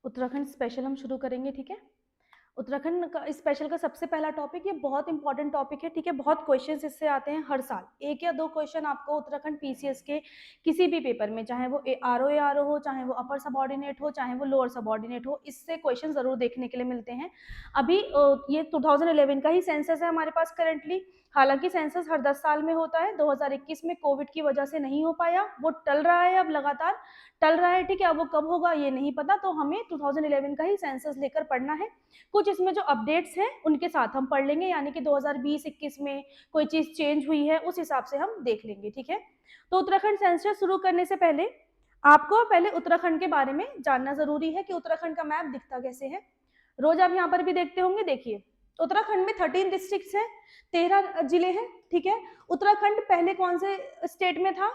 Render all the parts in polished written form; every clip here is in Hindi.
उत्तराखंड स्पेशल हम शुरू करेंगे, ठीक है। उत्तराखंड का स्पेशल का सबसे पहला टॉपिक, ये बहुत इंपॉर्टेंट टॉपिक है, ठीक है। बहुत क्वेश्चंस इससे आते हैं हर साल, एक या दो क्वेश्चन आपको उत्तराखंड पीसीएस के किसी भी पेपर में, चाहे वो आरओ हो, चाहे वो अपर सबऑर्डिनेट हो, चाहे वो लोअर सबऑर्डिनेट हो, इससे क्वेश्चन जरूर देखने के लिए मिलते हैं। अभी ये 2011 का ही सेंसस है हमारे पास करेंटली। हालांकि सेंसस हर 10 साल में होता है, 2021 में कोविड की वजह से नहीं हो पाया, वो टल रहा है, अब लगातार टल रहा है, ठीक है। अब वो कब होगा ये नहीं पता, तो हमें 2011 का ही सेंसस लेकर पढ़ना है। कुछ इसमें जो अपडेट्स हैं उनके साथ हम पढ़ लेंगे, यानी कि 2020-21 में कोई चीज चेंज हुई है उस हिसाब से हम देख लेंगे, ठीक है। तो उत्तराखंड सेंसस शुरू करने से पहले आपको पहले उत्तराखंड के बारे में जानना जरूरी है कि उत्तराखंड का मैप दिखता कैसे है। रोज आप यहाँ पर भी देखते होंगे, देखिए उत्तराखंड में 13 डिस्ट्रिक्ट्स हैं, 13 जिले हैं, ठीक है। उत्तराखंड पहले कौन से स्टेट में था?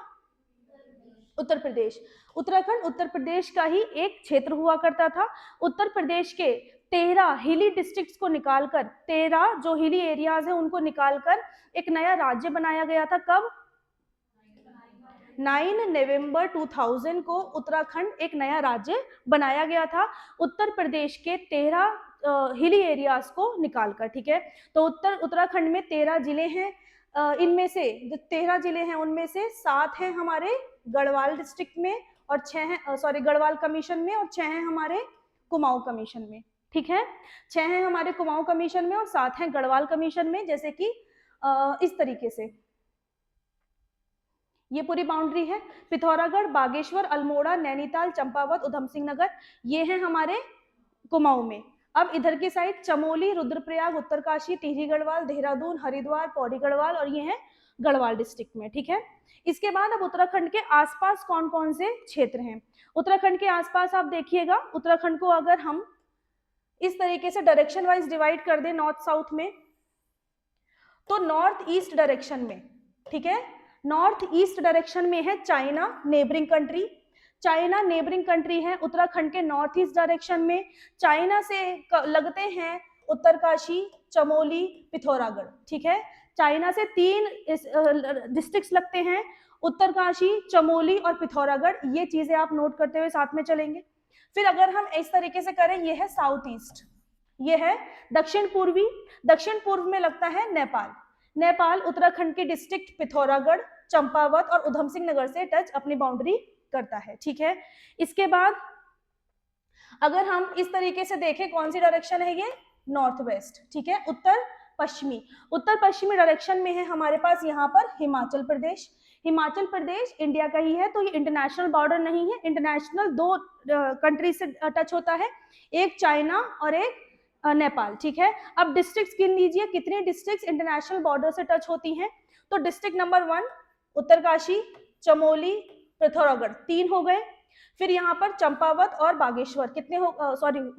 उत्तर प्रदेश। उत्तराखंड उत्तर प्रदेश का ही एक क्षेत्र हुआ करता था। उत्तर प्रदेश के 13 हिली डिस्ट्रिक्ट्स को निकालकर, 13 जो हिली एरियाज है उनको निकालकर एक नया राज्य बनाया गया था। कब? 9 नवंबर 2000 को उत्तराखंड एक नया राज्य बनाया गया था, उत्तर प्रदेश के 13 हिली एरियाज को निकालकर, ठीक है। तो उत्तराखंड में 13 जिले हैं। इनमें से जो 13 जिले हैं उनमें से 7 हैं हमारे गढ़वाल डिस्ट्रिक्ट में, और 6 हैं गढ़वाल कमीशन में, और 6 हैं हमारे कुमाऊं कमीशन में, ठीक है। 6 हैं हमारे कुमाऊं कमीशन में और 7 हैं गढ़वाल कमीशन में। जैसे कि इस तरीके से ये पूरी बाउंड्री है, पिथौरागढ़, बागेश्वर, अल्मोड़ा, नैनीताल, चंपावत, उधम सिंह नगर, ये हैं हमारे कुमाऊं में। अब इधर की साइड चमोली, रुद्रप्रयाग, उत्तरकाशी, टिहरी गढ़वाल, देहरादून, हरिद्वार, पौड़ी गढ़वाल, और ये है गढ़वाल डिस्ट्रिक्ट में, ठीक है। इसके बाद अब उत्तराखंड के आसपास कौन कौन से क्षेत्र हैं। उत्तराखंड के आसपास आप देखिएगा, उत्तराखंड को अगर हम इस तरीके से डायरेक्शन वाइज डिवाइड कर दें नॉर्थ साउथ में, तो नॉर्थ ईस्ट डायरेक्शन में, ठीक है, नॉर्थ ईस्ट डायरेक्शन में है China neighbouring country. China neighbouring country है उत्तराखंड के नॉर्थ ईस्ट डायरेक्शन में। चाइना से लगते हैं उत्तरकाशी, चमोली, पिथौरागढ़, ठीक है। चाइना से 3 डिस्ट्रिक्ट्स लगते हैं, उत्तरकाशी, चमोली और पिथौरागढ़। ये चीजें आप नोट करते हुए साथ में चलेंगे। फिर अगर हम इस तरीके से करें, ये है साउथ ईस्ट, ये है दक्षिण पूर्वी। दक्षिण पूर्व में लगता है नेपाल। नेपाल उत्तराखंड की डिस्ट्रिक्ट पिथौरागढ़, चंपावत और उधम सिंह नगर से टच अपनी बाउंड्री करता है, ठीक है। इसके बाद अगर हम इस तरीके से देखें, कौन सी डायरेक्शन है ये? नॉर्थ वेस्ट, ठीक है, उत्तर पश्चिमी। उत्तर पश्चिमी डायरेक्शन में है हमारे पास यहाँ पर हिमाचल प्रदेश। हिमाचल प्रदेश इंडिया का ही है, तो ये इंटरनेशनल बॉर्डर नहीं है, इंटरनेशनल 2 कंट्री से टच होता है, एक चाइना और एक नेपाल, ठीक है। अब डिस्ट्रिक्ट्स गिन लीजिए, कितने डिस्ट्रिक्ट्स इंटरनेशनल बॉर्डर से टच होती हैं। तो डिस्ट्रिक्ट नंबर 1 उत्तरकाशी, चमोली, पिथौरागढ़, 3 हो गए। फिर यहाँ पर चंपावत और बागेश्वर कितने हो,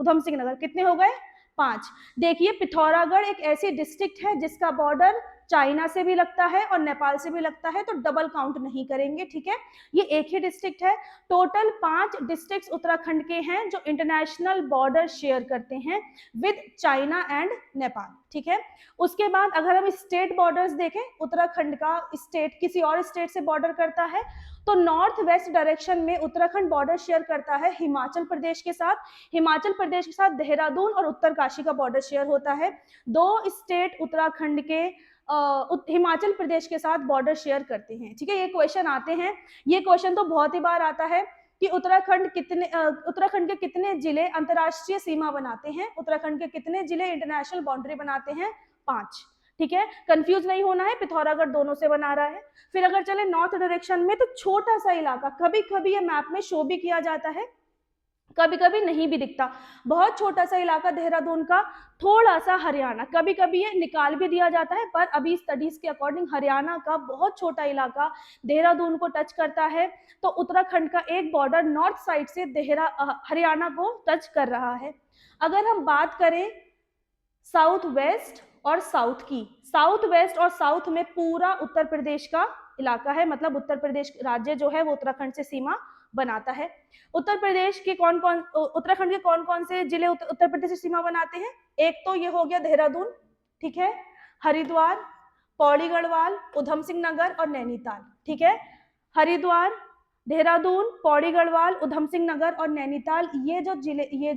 उधम सिंह नगर कितने हो गए? 5। देखिए पिथौरागढ़ एक ऐसी डिस्ट्रिक्ट है जिसका बॉर्डर चाइना से भी लगता है और नेपाल से भी लगता है, तो डबल काउंट नहीं करेंगे, ठीक है। ये एक ही डिस्ट्रिक्ट है। टोटल 5 डिस्ट्रिक्ट्स उत्तराखंड के हैं जो इंटरनेशनल बॉर्डर शेयर करते हैं विद चाइना एंड नेपाल, ठीक है। उसके बाद अगर हम स्टेट बॉर्डर्स देखें, उत्तराखंड का स्टेट किसी और स्टेट से बॉर्डर करता है, तो नॉर्थ वेस्ट डायरेक्शन में उत्तराखंड बॉर्डर शेयर करता है हिमाचल प्रदेश के साथ। हिमाचल प्रदेश के साथ देहरादून और उत्तरकाशी का बॉर्डर शेयर होता है। 2 स्टेट उत्तराखंड के हिमाचल प्रदेश के साथ बॉर्डर शेयर करते हैं, ठीक है। ये क्वेश्चन आते हैं, ये क्वेश्चन तो बहुत ही बार आता है कि उत्तराखंड के कितने जिले अंतरराष्ट्रीय सीमा बनाते हैं, उत्तराखंड के कितने जिले इंटरनेशनल बाउंड्री बनाते हैं? 5, ठीक है। कंफ्यूज नहीं होना है, पिथौरागढ़ दोनों से बना रहा है। फिर अगर चले नॉर्थ डायरेक्शन में, तो छोटा सा इलाका, कभी कभी ये मैप में शो भी किया जाता है, कभी कभी नहीं भी दिखता, बहुत छोटा सा इलाका देहरादून का, थोड़ा सा हरियाणा, कभी कभी ये निकाल भी दिया जाता है, पर अभी स्टडीज के अकॉर्डिंग हरियाणा का बहुत छोटा इलाका देहरादून को टच करता है। तो उत्तराखंड का एक बॉर्डर नॉर्थ साइड से हरियाणा को टच कर रहा है। अगर हम बात करें साउथ वेस्ट और साउथ की, साउथ वेस्ट और साउथ में पूरा उत्तर प्रदेश का इलाका है, मतलब उत्तर प्रदेश राज्य जो है वो उत्तराखंड से सीमा बनाता है। उत्तर प्रदेश के उत्तराखंड के कौन कौन से जिले उत्तर प्रदेश से सीमा बनाते हैं? एक तो ये हो गया देहरादून, ठीक है, हरिद्वार, पौड़ी गढ़वाल, उधम सिंह नगर और नैनीताल, ठीक है। हरिद्वार, देहरादून, पौड़ी गढ़वाल, उधम सिंह नगर और नैनीताल, ये जो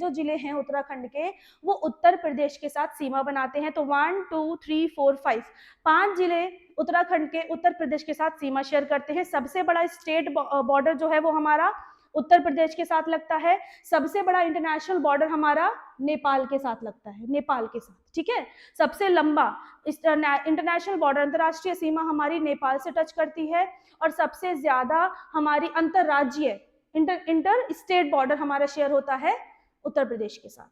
जिले हैं उत्तराखंड के, वो उत्तर प्रदेश के साथ सीमा बनाते हैं। तो 1 2 3 4 5 5 जिले उत्तराखंड के उत्तर प्रदेश के साथ सीमा शेयर करते हैं। सबसे बड़ा स्टेट बॉर्डर जो है वो हमारा उत्तर प्रदेश के साथ लगता है। सबसे बड़ा इंटरनेशनल बॉर्डर हमारा नेपाल के साथ लगता है, नेपाल के साथ, ठीक है। सबसे लंबा इंटरनेशनल बॉर्डर, अंतरराष्ट्रीय सीमा हमारी नेपाल से टच करती है। और सबसे ज्यादा हमारी अंतरराज्यीय इंटर स्टेट बॉर्डर हमारा शेयर होता है उत्तर प्रदेश के साथ।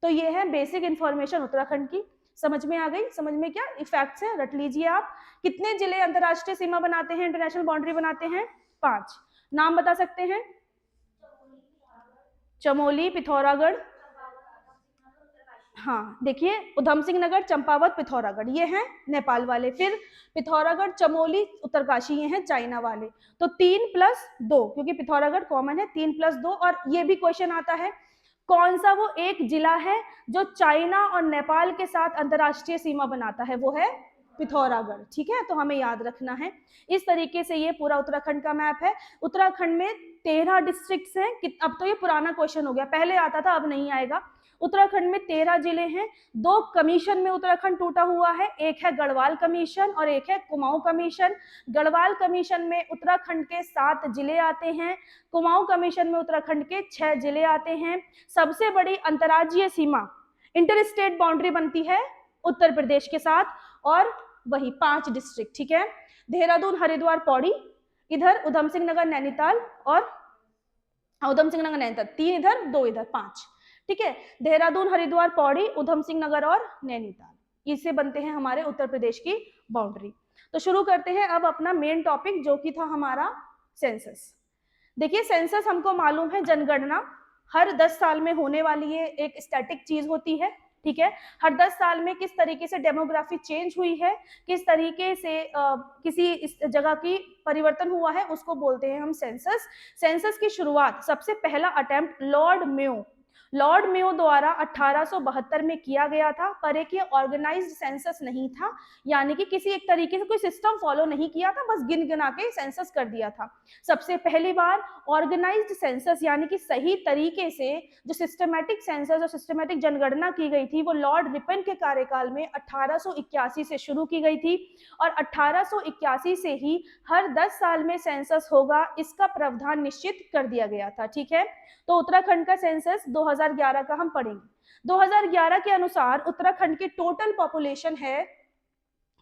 तो ये है बेसिक इंफॉर्मेशन उत्तराखंड की। समझ में आ गई? समझ में क्या फैक्ट्स है, रट लीजिए आप। कितने जिले अंतरराष्ट्रीय सीमा बनाते हैं, इंटरनेशनल बाउंड्री बनाते हैं? 5। नाम बता सकते हैं? चमोली, पिथौरागढ़, हाँ देखिए, उधम सिंह नगर, चंपावत, पिथौरागढ़, ये हैं नेपाल वाले। फिर पिथौरागढ़, चमोली, उत्तरकाशी, ये हैं चाइना वाले। तो 3+2, क्योंकि पिथौरागढ़ कॉमन है, 3+2। और ये भी क्वेश्चन आता है, कौन सा वो एक जिला है जो चाइना और नेपाल के साथ अंतरराष्ट्रीय सीमा बनाता है? वो है पिथौरागढ़, ठीक है। तो हमें याद रखना है। इस तरीके से ये पूरा उत्तराखंड का मैप है। उत्तराखंड में 13 डिस्ट्रिक्ट्स हैं। अब तो ये पुराना क्वेश्चन हो गया, पहले आता था, अब नहीं आएगा। उत्तराखंड में 13 जिले हैं। 2 कमीशन में उत्तराखंड टूटा हुआ है, एक है गढ़वाल कमीशन और एक है कुमाऊं कमीशन। गढ़वाल कमीशन में उत्तराखंड के 7 जिले आते हैं, कुमाऊं कमीशन में उत्तराखंड के 6 जिले आते हैं। सबसे बड़ी अंतर्राज्यीय सीमा, इंटर स्टेट बाउंड्री बनती है उत्तर प्रदेश के साथ, और वही 5 डिस्ट्रिक्ट, ठीक है। देहरादून, हरिद्वार, पौड़ी, इधर उधम सिंह नगर, नैनीताल, और उधम सिंह नगर, नैनीताल, 3 इधर 2 इधर, 5, ठीक है। देहरादून, हरिद्वार, पौड़ी, उधम सिंह नगर और नैनीताल, इससे बनते हैं हमारे उत्तर प्रदेश की बाउंड्री। तो शुरू करते हैं अब अपना मेन टॉपिक, जो कि था हमारा सेंसस। देखिए, सेंसस हमको मालूम है, जनगणना हर 10 साल में होने वाली है, एक स्टैटिक चीज होती है, ठीक है। हर 10 साल में किस तरीके से डेमोग्राफी चेंज हुई है, किस तरीके से किसी इस जगह की परिवर्तन हुआ है, उसको बोलते हैं हम सेंसस। सेंसस की शुरुआत, सबसे पहला अटेम्प्ट लॉर्ड मेयो द्वारा 1872 में किया गया था, पर एक ये ऑर्गेनाइज्ड सेंसस नहीं था, यानी कि किसी एक तरीके से कोई सिस्टम फॉलो नहीं किया था, बस गिन गिना के सेंसस कर दिया था। सबसे पहली बार ऑर्गेनाइज्ड सेंसस, यानी कि सही तरीके से जो सिस्टमैटिक सेंसस और सिस्टमैटिक जनगणना की गई थी, वो लॉर्ड रिपन के कार्यकाल में 1881 से शुरू की गई थी। और 1881 से ही हर 10 साल में सेंसस होगा, इसका प्रावधान निश्चित कर दिया गया था, ठीक है। तो उत्तराखंड का सेंसस 2011 का हम पढ़ेंगे। 2011 के अनुसार उत्तराखंड की टोटल पॉपुलेशन है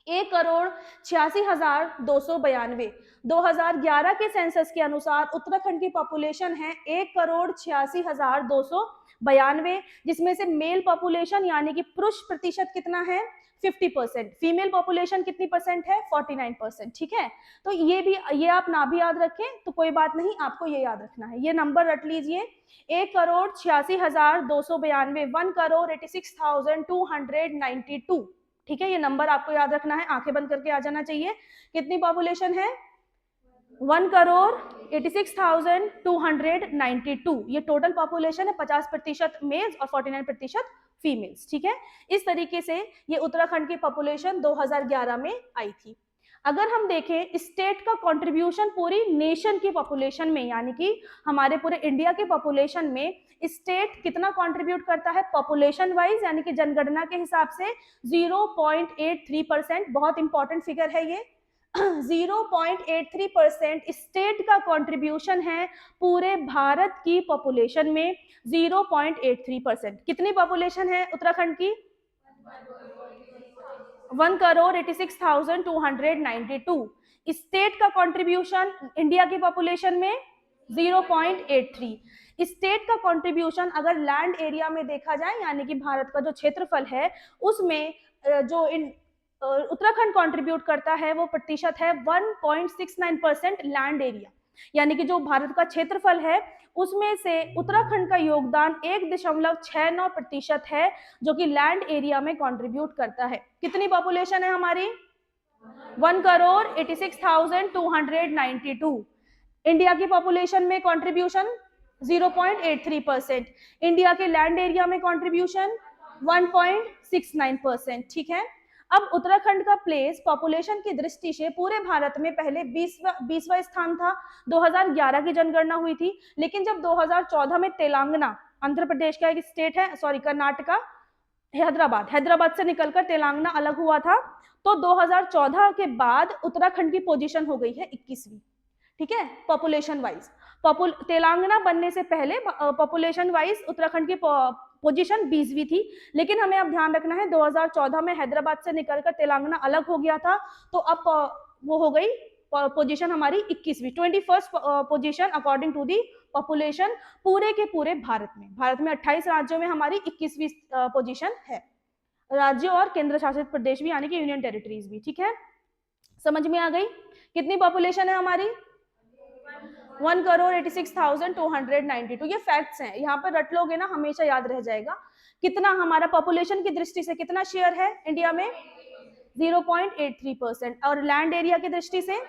1,86,292। 2011 के सेंसस के अनुसार उत्तराखंड की पॉपुलेशन है 1,86,292, जिसमें से मेल पॉपुलेशन यानी कि पुरुष प्रतिशत कितना है? 50%। फीमेल पॉपुलेशन कितनी परसेंट है? 49%, ठीक है। तो ये आप ना भी याद रखें तो कोई बात नहीं, आपको ये याद रखना है, ये नंबर रट लीजिए, 1,86,292, 1,86,292, ठीक है। ये नंबर आपको याद रखना है, आंखें बंद करके आ जाना चाहिए। कितनी पॉपुलेशन है? 1,86,292, ये टोटल पॉपुलेशन है। 50% मेल्स और 49% फीमेल्स, ठीक है। इस तरीके से ये उत्तराखंड की पॉपुलेशन 2011 में आई थी। अगर हम देखें स्टेट का कंट्रीब्यूशन पूरी नेशन की पॉपुलेशन में, यानी कि हमारे पूरे इंडिया के पॉपुलेशन में स्टेट कितना कंट्रीब्यूट करता है पॉपुलेशन वाइज, यानी कि जनगणना के हिसाब से 0.83%। बहुत इंपॉर्टेंट फिगर है ये। 0.83% स्टेट का कंट्रीब्यूशन है पूरे भारत की पॉपुलेशन में। 0.83%। कितनी पॉपुलेशन है उत्तराखंड की? 1,86,292। स्टेट का कंट्रीब्यूशन इंडिया की पॉपुलेशन में 0.83। स्टेट का कंट्रीब्यूशन अगर लैंड एरिया में देखा जाए, यानी कि भारत का जो क्षेत्रफल है, उसमें जो उत्तराखंड कंट्रीब्यूट करता है वो प्रतिशत है 1.69% लैंड एरिया, यानी कि जो भारत का क्षेत्रफल है उसमें से उत्तराखंड का योगदान 1.69% है, जो कि लैंड एरिया में कंट्रीब्यूट करता है। कितनी पॉपुलेशन है हमारी? 1,86,292। इंडिया की पॉपुलेशन में कंट्रीब्यूशन 0.83%। इंडिया के लैंड एरिया में कंट्रीब्यूशन 1.69%, ठीक है। अब उत्तराखंड का प्लेस पॉपुलेशन की दृष्टि से पूरे भारत में पहले 20वां स्थान था, 2011 की जनगणना हुई थी, लेकिन जब 2014 में तेलंगाना, आंध्र प्रदेश का एक स्टेट है, सॉरी कर्नाटका, हैदराबाद से निकलकर तेलंगाना अलग हुआ था, तो 2014 के बाद उत्तराखंड की पोजीशन हो गई है 21वीं, ठीक है, पॉपुलेशन वाइज। तेलंगाना बनने से पहले पॉपुलेशन वाइज उत्तराखंड की पोजीशन 20वीं थी, लेकिन हमें अब ध्यान रखना है 2014 में हैदराबाद से निकलकर तेलंगाना अलग हो गया था, तो अब वो हो गई पोजीशन हमारी 21वीं, 21st position according to the population पूरे के पूरे भारत में 28 राज्यों में हमारी 21वीं पोजीशन है, राज्यों और केंद्र शासित प्रदेश भी यानी कि यूनियन टेरिटरीज भी, ठीक है, समझ में आ गई। कितनी पॉपुलेशन है हमारी? 1,86,292। ये फैक्ट्स हैं, यहाँ पर रट लोगे ना हमेशा याद रह जाएगा। कितना हमारा पॉपुलेशन की दृष्टि से कितना शेयर है इंडिया में? 0.83%, और लैंड एरिया की दृष्टि से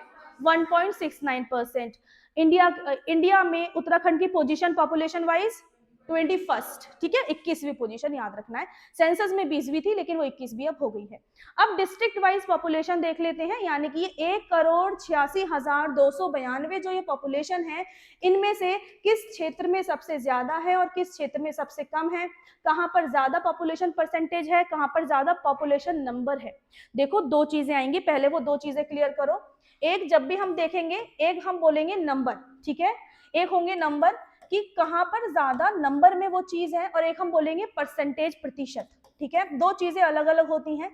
1.69%। इंडिया में उत्तराखंड की पोजीशन पॉपुलेशन वाइज 21st, ठीक है, 21वीं पोजीशन याद रखना है। सेंसस में 20वीं थी, लेकिन वो 21वीं अब हो गई है। अब डिस्ट्रिक्ट वाइज पॉपुलेशन देख लेते हैं, यानी कि 1,86,292 जो ये पॉपुलेशन है, इनमें से किस क्षेत्र में सबसे ज्यादा है और किस क्षेत्र में सबसे कम है, कहाँ पर ज्यादा पॉपुलेशन परसेंटेज है, कहाँ पर ज्यादा पॉपुलेशन नंबर है। देखो दो चीजें आएंगी, पहले वो दो चीजें क्लियर करो। एक जब भी हम देखेंगे, एक हम बोलेंगे नंबर, ठीक है, एक होंगे नंबर कि कहाँ पर ज्यादा नंबर में वो चीज है, और एक हम बोलेंगे परसेंटेज, प्रतिशत, ठीक है, दो चीजें अलग अलग होती हैं।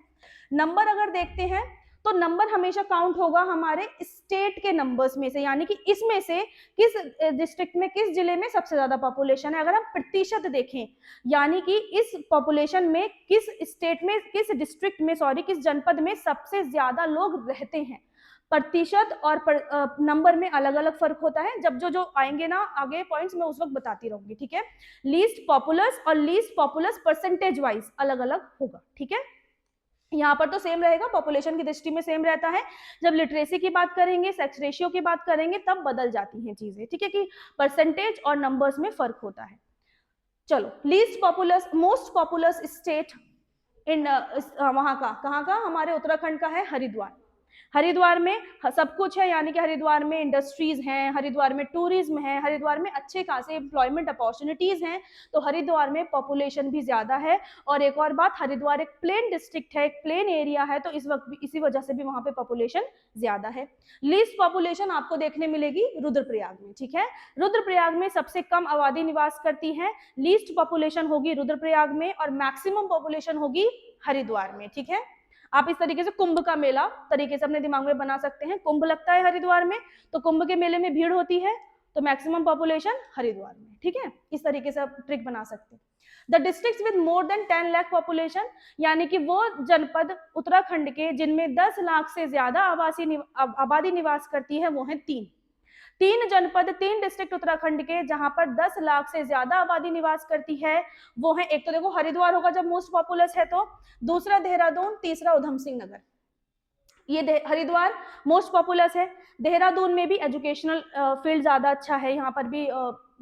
नंबर अगर देखते हैं तो नंबर हमेशा काउंट होगा हमारे स्टेट के नंबर्स में से, यानी कि इसमें से किस डिस्ट्रिक्ट में, किस जिले में सबसे ज्यादा पॉपुलेशन है। अगर हम प्रतिशत देखें, यानी कि इस पॉपुलेशन में किस स्टेट में, किस डिस्ट्रिक्ट में, सॉरी, किस जनपद में सबसे ज्यादा लोग रहते हैं। प्रतिशत और नंबर में अलग अलग फर्क होता है। जब जो आएंगे ना आगे पॉइंट्स, मैं उस वक्त बताती रहूंगी, ठीक है। लीस्ट पॉपुलस और लीस्ट पॉपुलस परसेंटेज वाइज अलग अलग होगा, ठीक है। यहाँ पर तो सेम रहेगा, पॉपुलेशन की दृष्टि में सेम रहता है। जब लिटरेसी की बात करेंगे, सेक्स रेशियो की बात करेंगे, तब बदल जाती हैं चीजें, ठीक है, कि परसेंटेज और नंबर्स में फर्क होता है। चलो, least populace, most populous state in वहां का, कहाँ का? हमारे उत्तराखंड का है हरिद्वार। हरिद्वार में सब कुछ है, यानी कि हरिद्वार में इंडस्ट्रीज हैं, हरिद्वार में टूरिज्म है, हरिद्वार में अच्छे खासे एम्प्लॉयमेंट अपॉर्चुनिटीज हैं, तो हरिद्वार में पॉपुलेशन भी ज्यादा है। और एक और बात, हरिद्वार एक प्लेन डिस्ट्रिक्ट है, एक प्लेन एरिया है, तो इस वक्त भी इसी वजह से भी वहां पे पॉपुलेशन ज्यादा है। लीस्ट पॉपुलेशन आपको देखने मिलेगी रुद्रप्रयाग में, ठीक है। रुद्रप्रयाग में सबसे कम आबादी निवास करती है, लीस्ट पॉपुलेशन होगी रुद्रप्रयाग में, और मैक्सिमम पॉपुलेशन होगी हरिद्वार में, ठीक है। आप इस तरीके से कुंभ का मेला तरीके से अपने दिमाग में बना सकते हैं। कुंभ लगता है हरिद्वार में, तो कुंभ के मेले में भीड़ होती है, तो मैक्सिमम पॉपुलेशन हरिद्वार में, ठीक है। इस तरीके से आप ट्रिक बना सकते हैं। The districts with more than 10 lakh population, यानी कि वो जनपद उत्तराखंड के जिनमें 10 लाख से ज्यादा आबादी निवास करती है, वो है तीन जनपद, 3 डिस्ट्रिक्ट उत्तराखंड के जहां पर 10 लाख से ज्यादा आबादी निवास करती है, वो है, एक तो देखो हरिद्वार होगा जब मोस्ट पॉपुलस है, तो दूसरा देहरादून, तीसरा उधम सिंह नगर। ये हरिद्वार मोस्ट पॉपुलस है। देहरादून में भी एजुकेशनल फील्ड ज्यादा अच्छा है, यहाँ पर भी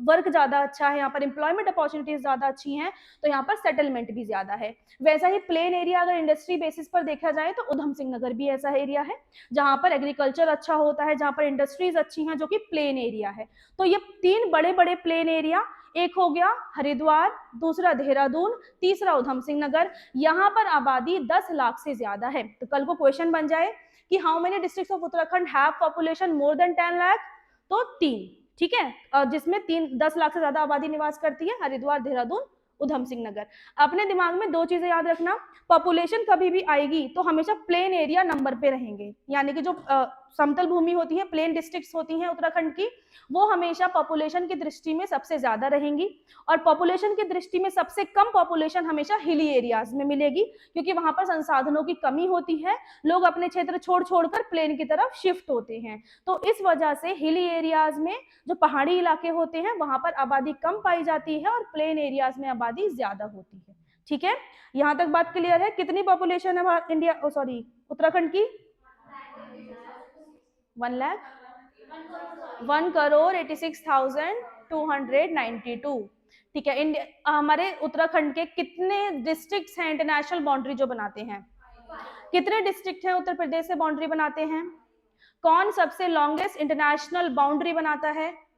वर्क ज्यादा अच्छा है, यहाँ पर एम्प्लॉयमेंट अपॉर्चुनिटीज ज्यादा अच्छी हैं, तो यहाँ पर सेटलमेंट भी ज्यादा है। वैसा ही प्लेन एरिया अगर इंडस्ट्री बेसिस पर देखा जाए तो उधम सिंह नगर भी ऐसा एरिया है जहाँ पर एग्रीकल्चर अच्छा होता है, जहाँ पर इंडस्ट्रीज अच्छी हैं, जो कि प्लेन एरिया है। तो ये 3 बड़े बड़े प्लेन एरिया, एक हो गया हरिद्वार, दूसरा देहरादून, तीसरा उधम सिंह नगर, यहाँ पर आबादी 10 लाख से ज्यादा है। तो कल को क्वेश्चन बन जाए कि how many districts of Uttarakhand have population more than 10 lakh, तो 3, ठीक है, जिसमें 10 लाख से ज्यादा आबादी निवास करती है, हरिद्वार, देहरादून, उधम सिंह नगर। अपने दिमाग में 2 चीजें याद रखना, पॉपुलेशन कभी भी आएगी तो हमेशा प्लेन एरिया नंबर पे रहेंगे, यानी कि जो समतल भूमि होती है, प्लेन डिस्ट्रिक्ट्स होती हैं उत्तराखंड की, वो हमेशा पॉपुलेशन की दृष्टि में सबसे ज्यादा रहेंगी। और पॉपुलेशन की दृष्टि में सबसे कम पॉपुलेशन हमेशा हिली एरियाज में मिलेगी, क्योंकि वहां पर संसाधनों की कमी होती है, लोग अपने क्षेत्र छोड़ छोड़कर प्लेन की तरफ शिफ्ट होते हैं। तो इस वजह से हिली एरियाज में, जो पहाड़ी इलाके होते हैं, वहां पर आबादी कम पाई जाती है और प्लेन एरियाज में आबादी ज्यादा होती है, ठीक है। यहाँ तक बात क्लियर है? कितनी पॉपुलेशन है इंडिया, सॉरी, उत्तराखंड की? 1,86,292, ठीक है। इंडिया, हमारे उत्तराखंड के कितने डिस्ट्रिक्ट्स हैं इंटरनेशनल बाउंड्री जो बनाते हैं? कितने डिस्ट्रिक्ट हैं उत्तर प्रदेश से बाउंड्री बनाते हैं? कौन सबसे लॉन्गेस्ट इंटरनेशनल बाउंड्री बनाता है?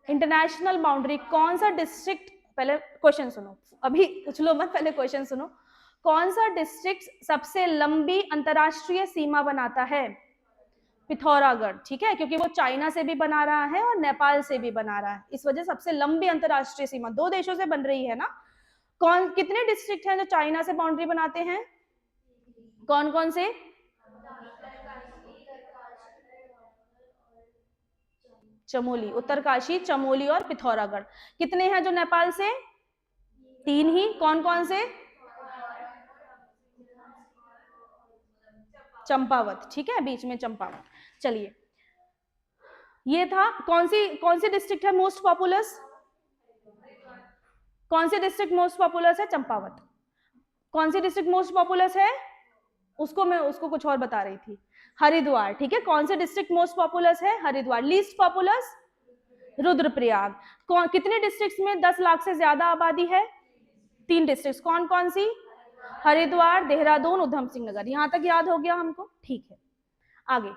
इंटरनेशनल बाउंड्री कौन सा डिस्ट्रिक्ट, पहले क्वेश्चन सुनो, अभी उछलो मत, पहले क्वेश्चन सुनो। कौन सा डिस्ट्रिक्ट सबसे लंबी अंतरराष्ट्रीय सीमा बनाता है? पिथौरागढ़, ठीक है, क्योंकि वो चाइना से भी बना रहा है और नेपाल से भी बना रहा है, इस वजह सबसे लंबी अंतरराष्ट्रीय सीमा दो देशों से बन रही है ना। कौन, कितने डिस्ट्रिक्ट हैं जो चाइना से बाउंड्री बनाते हैं? कौन कौन से? चमोली, उत्तरकाशी, चमोली और पिथौरागढ़। कितने हैं जो नेपाल से? 3 ही। कौन कौन से? चंपावत, ठीक है, बीच में चंपावत। चलिए, ये था। कौन सी डिस्ट्रिक्ट है मोस्ट पॉपुलस? कौन सी डिस्ट्रिक्ट मोस्ट पॉपुलस है? चंपावत। कौन सी डिस्ट्रिक्ट मोस्ट पॉपुलस है? उसको कुछ और बता रही थी, हरिद्वार, ठीक है। कौन से डिस्ट्रिक्ट मोस्ट पॉपुलस है? हरिद्वार। Least populous? रुद्रप्रयाग। कितने डिस्ट्रिक्ट्स में 10 लाख से ज्यादा आबादी है? 3 डिस्ट्रिक्ट्स। कौन कौन सी? हरिद्वार, देहरादून, उधम सिंह नगर। यहां तक याद हो गया हमको, ठीक है। आगे,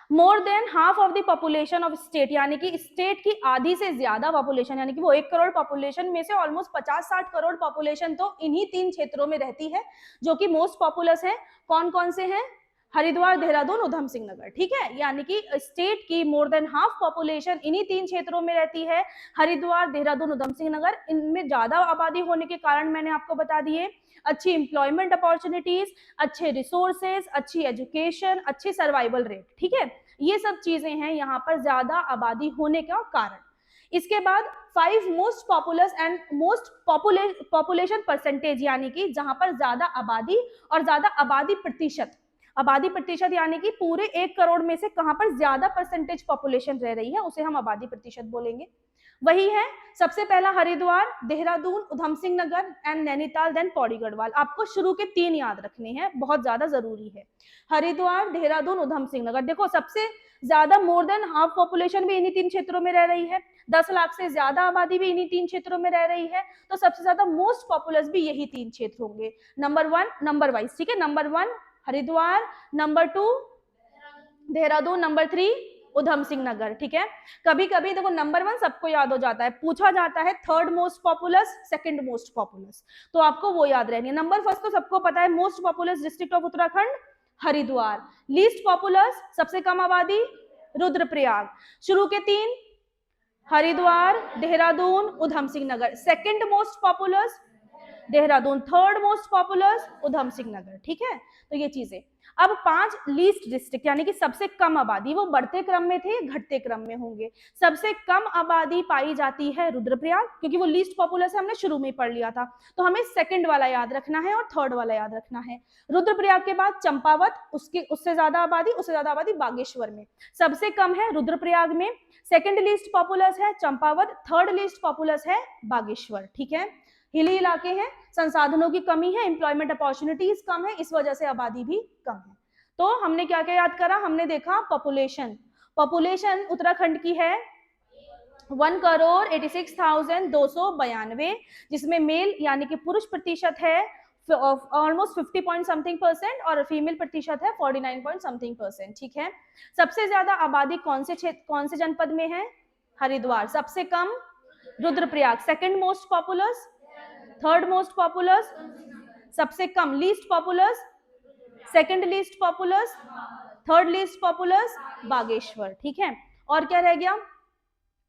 more than half of the population of state, यानी कि स्टेट की आधी से ज्यादा पॉपुलेशन, यानी कि वो 1 करोड़ पॉपुलेशन में से ऑलमोस्ट 50-60 करोड़ पॉपुलेशन तो इन्हीं 3 क्षेत्रों में रहती है जो कि मोस्ट पॉपुलस है। कौन कौन से हैं? हरिद्वार, देहरादून, उधम सिंह नगर, ठीक है। यानी कि स्टेट की मोर देन हाफ पॉपुलेशन इन्हीं 3 क्षेत्रों में रहती है, हरिद्वार, देहरादून, उधम सिंह नगर। इनमें ज्यादा आबादी होने के कारण मैंने आपको बता दिए, अच्छी एम्प्लॉयमेंट अपॉर्चुनिटीज, अच्छे रिसोर्सेज, अच्छी एजुकेशन, अच्छी सर्वाइवल रेट, ठीक है। ये सब चीजें हैं यहाँ पर ज्यादा आबादी होने का कारण। इसके बाद 5 most populous and most population percentage, यानी कि जहां पर ज्यादा आबादी और ज्यादा आबादी प्रतिशत यानी कि पूरे 1 करोड़ में से कहां पर ज्यादा परसेंटेज पॉपुलेशन रह रही है उसे हम आबादी प्रतिशत बोलेंगे। वही है, सबसे पहला हरिद्वार, देहरादून, उधम सिंह नगर एंड नैनीताल, देन पौड़ी गढ़वाल। आपको शुरू के 3 याद रखने हैं, बहुत ज्यादा जरूरी है। हरिद्वार, देहरादून, उधम सिंह नगर। देखो, सबसे ज्यादा मोर देन हाफ पॉपुलेशन भी इन्हीं 3 क्षेत्रों में रह रही है, 10 लाख से ज्यादा आबादी भी इन्हीं 3 क्षेत्रों में रह रही है, तो सबसे ज्यादा मोस्ट पॉपुलस भी यही 3 क्षेत्र होंगे। नंबर 1 नंबर वाइज, ठीक है। Number 1 Haridwar, number 2 Dehradun, number 3 उधम सिंह नगर, ठीक है। कभी कभी देखो नंबर 1 सबको याद हो जाता है, पूछा जाता है 3rd most populace, 2nd most populace, तो आपको वो याद रहनी है। नंबर 1 तो सबको पता है, most populous district of Uttarakhand Haridwar. Least populous, सबसे कम आबादी, रुद्रप्रयाग। शुरू के 3 Haridwar, Dehradun, Udham Singh Nagar. 2nd most populous Dehradun, 3rd most populous Udham Singh Nagar, ठीक है। तो ये चीजें। अब 5 लीस्ट डिस्ट्रिक्ट, यानी कि सबसे कम आबादी, वो बढ़ते क्रम में थे, घटते क्रम में होंगे। सबसे कम आबादी पाई जाती है रुद्रप्रयाग, क्योंकि वो लीस्ट पॉपुलस है, हमने शुरू में पढ़ लिया था, तो हमें 2nd वाला याद रखना है और 3rd वाला याद रखना है। रुद्रप्रयाग के बाद चंपावत, उससे ज्यादा आबादी बागेश्वर में। सबसे कम है रुद्रप्रयाग में, 2nd लीस्ट पॉपुलस है चंपावत, 3rd लीस्ट पॉपुलस है बागेश्वर, ठीक है। हिली इलाके हैं, संसाधनों की कमी है, एम्प्लॉयमेंट अपॉर्चुनिटीज कम है, इस वजह से आबादी भी कम है। तो हमने क्या क्या याद करा? हमने देखा पॉपुलेशन उत्तराखंड की है 1,86,292, जिसमें मेल यानी कि पुरुष प्रतिशत है ऑलमोस्ट 50 पॉइंट समथिंग % और फीमेल प्रतिशत है 49 पॉइंट समथिंग %, ठीक है। सबसे ज्यादा आबादी कौन से जनपद में है? हरिद्वार। सबसे कम Rudraprayag. 2nd most populous, 3rd most populous, सबसे कम least populous, 2nd least populous, 3rd least populous Bageshwar, ठीक है। और क्या रह गया?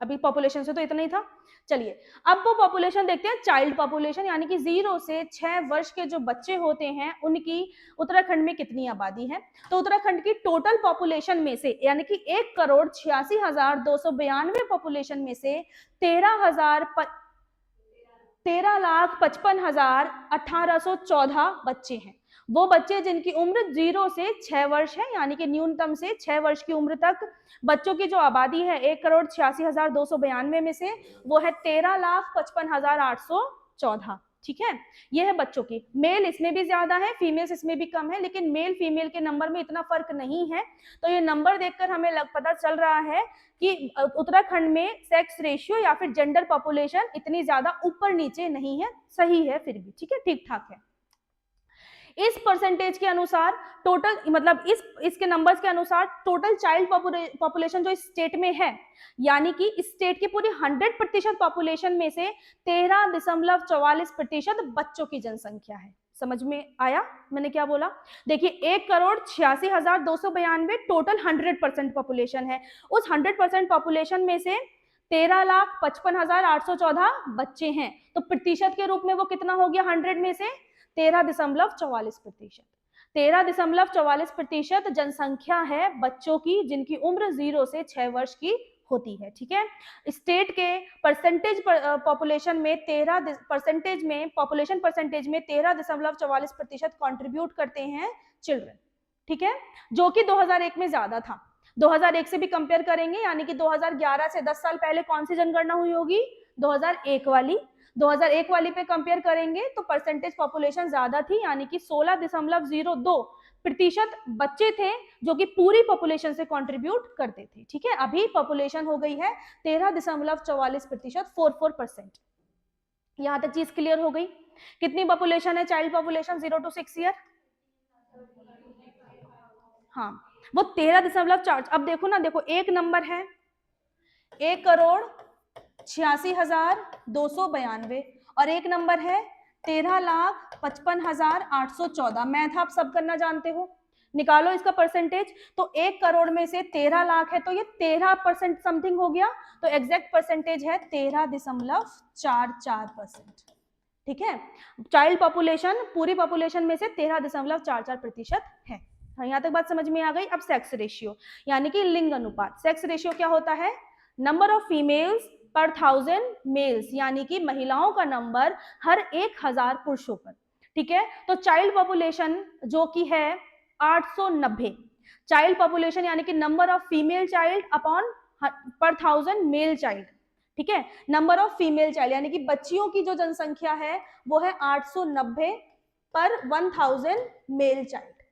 अभी पॉपुलेशन से तो इतना ही था। चलिए, अब वो पॉपुलेशन देखते हैं, चाइल्ड पॉपुलेशन, यानी कि 0 से 6 वर्ष के जो बच्चे होते हैं उनकी उत्तराखंड में कितनी आबादी है। तो उत्तराखंड की टोटल पॉपुलेशन में से, यानी कि 1,86,292 पॉपुलेशन में से 13,55,1814 बच्चे हैं। वो बच्चे जिनकी उम्र 0 से 6 वर्ष है, यानी कि न्यूनतम से 6 वर्ष की उम्र तक बच्चों की जो आबादी है 1,86,292 में से वो है 13,55,814, ठीक है। ये है बच्चों की। मेल इसमें भी ज्यादा है, फीमेल्स इसमें भी कम है, लेकिन मेल फीमेल के नंबर में इतना फर्क नहीं है। तो ये नंबर देखकर हमें पता चल रहा है कि उत्तराखंड में सेक्स रेशियो या फिर जेंडर पॉपुलेशन इतनी ज्यादा ऊपर नीचे नहीं है, सही है फिर भी, ठीक है, ठीक ठाक है। इस परसेंटेज के अनुसार टोटल, मतलब इसके नंबर्स के अनुसार टोटल चाइल्ड पॉपुलेशन जो स्टेट में है, यानी कि स्टेट की पूरी 100% पॉपुलेशन में से 13.44% बच्चों की जनसंख्या है। समझ में आया मैंने क्या बोला? देखिए 1,86,292 टोटल 100% पॉपुलेशन है। उस 100% पॉपुलेशन में से 13,55,814 बच्चे हैं, तो प्रतिशत के रूप में वो कितना हो गया 100 में से? 13.44%। 13.44% जनसंख्या है बच्चों की जिनकी उम्र 0 से 6 वर्ष की होती है। ठीक है, स्टेट के परसेंटेज पॉपुलेशन में 13% कंट्रीब्यूट करते हैं चिल्ड्रन। ठीक है, जो कि 2001 में ज्यादा था। 2001 से भी कंपेयर करेंगे, यानी कि 2011 से 10 साल पहले कौन सी जनगणना हुई होगी? 2001 वाली। 2001 वाली पे कंपेयर करेंगे तो परसेंटेज पॉपुलेशन ज्यादा थी, यानी कि 16.02% बच्चे थे जो कि पूरी पॉपुलेशन से कंट्रीब्यूट करते थे। ठीक है, अभी पॉपुलेशन हो गई है 13.44%, 44%। यहां तक चीज क्लियर हो गई? कितनी पॉपुलेशन है चाइल्ड पॉपुलेशन 0 to 6 ईयर? हाँ, वो 13.4। अब देखो ना, देखो एक नंबर है 1,86,292 और एक नंबर है 13,55,814। मैथ आप सब करना जानते हो, निकालो इसका परसेंटेज। तो 1 करोड़ में से 13 लाख है तो ये 13% समथिंग हो गया, तो एग्जैक्ट परसेंटेज है 13.44%। ठीक है, चाइल्ड पॉपुलेशन पूरी पॉपुलेशन में से 13.44% है। यहां तक बात समझ में आ गई? अब सेक्स रेशियो यानी कि लिंग अनुपात। सेक्स रेशियो क्या होता है? नंबर ऑफ फीमेल्स पर 1000 मेल्स, यानी कि महिलाओं का नंबर हर 1000 पुरुषों पर। ठीक है, तो चाइल्ड पॉपुलेशन जो कि है 890, चाइल्ड पॉपुलेशन यानी कि number of female child upon पर 1000 मेल चाइल्ड। ठीक है, नंबर ऑफ फीमेल चाइल्ड यानी कि बच्चियों की जो जनसंख्या है वो है 890 पर 1000 मेल चाइल्ड।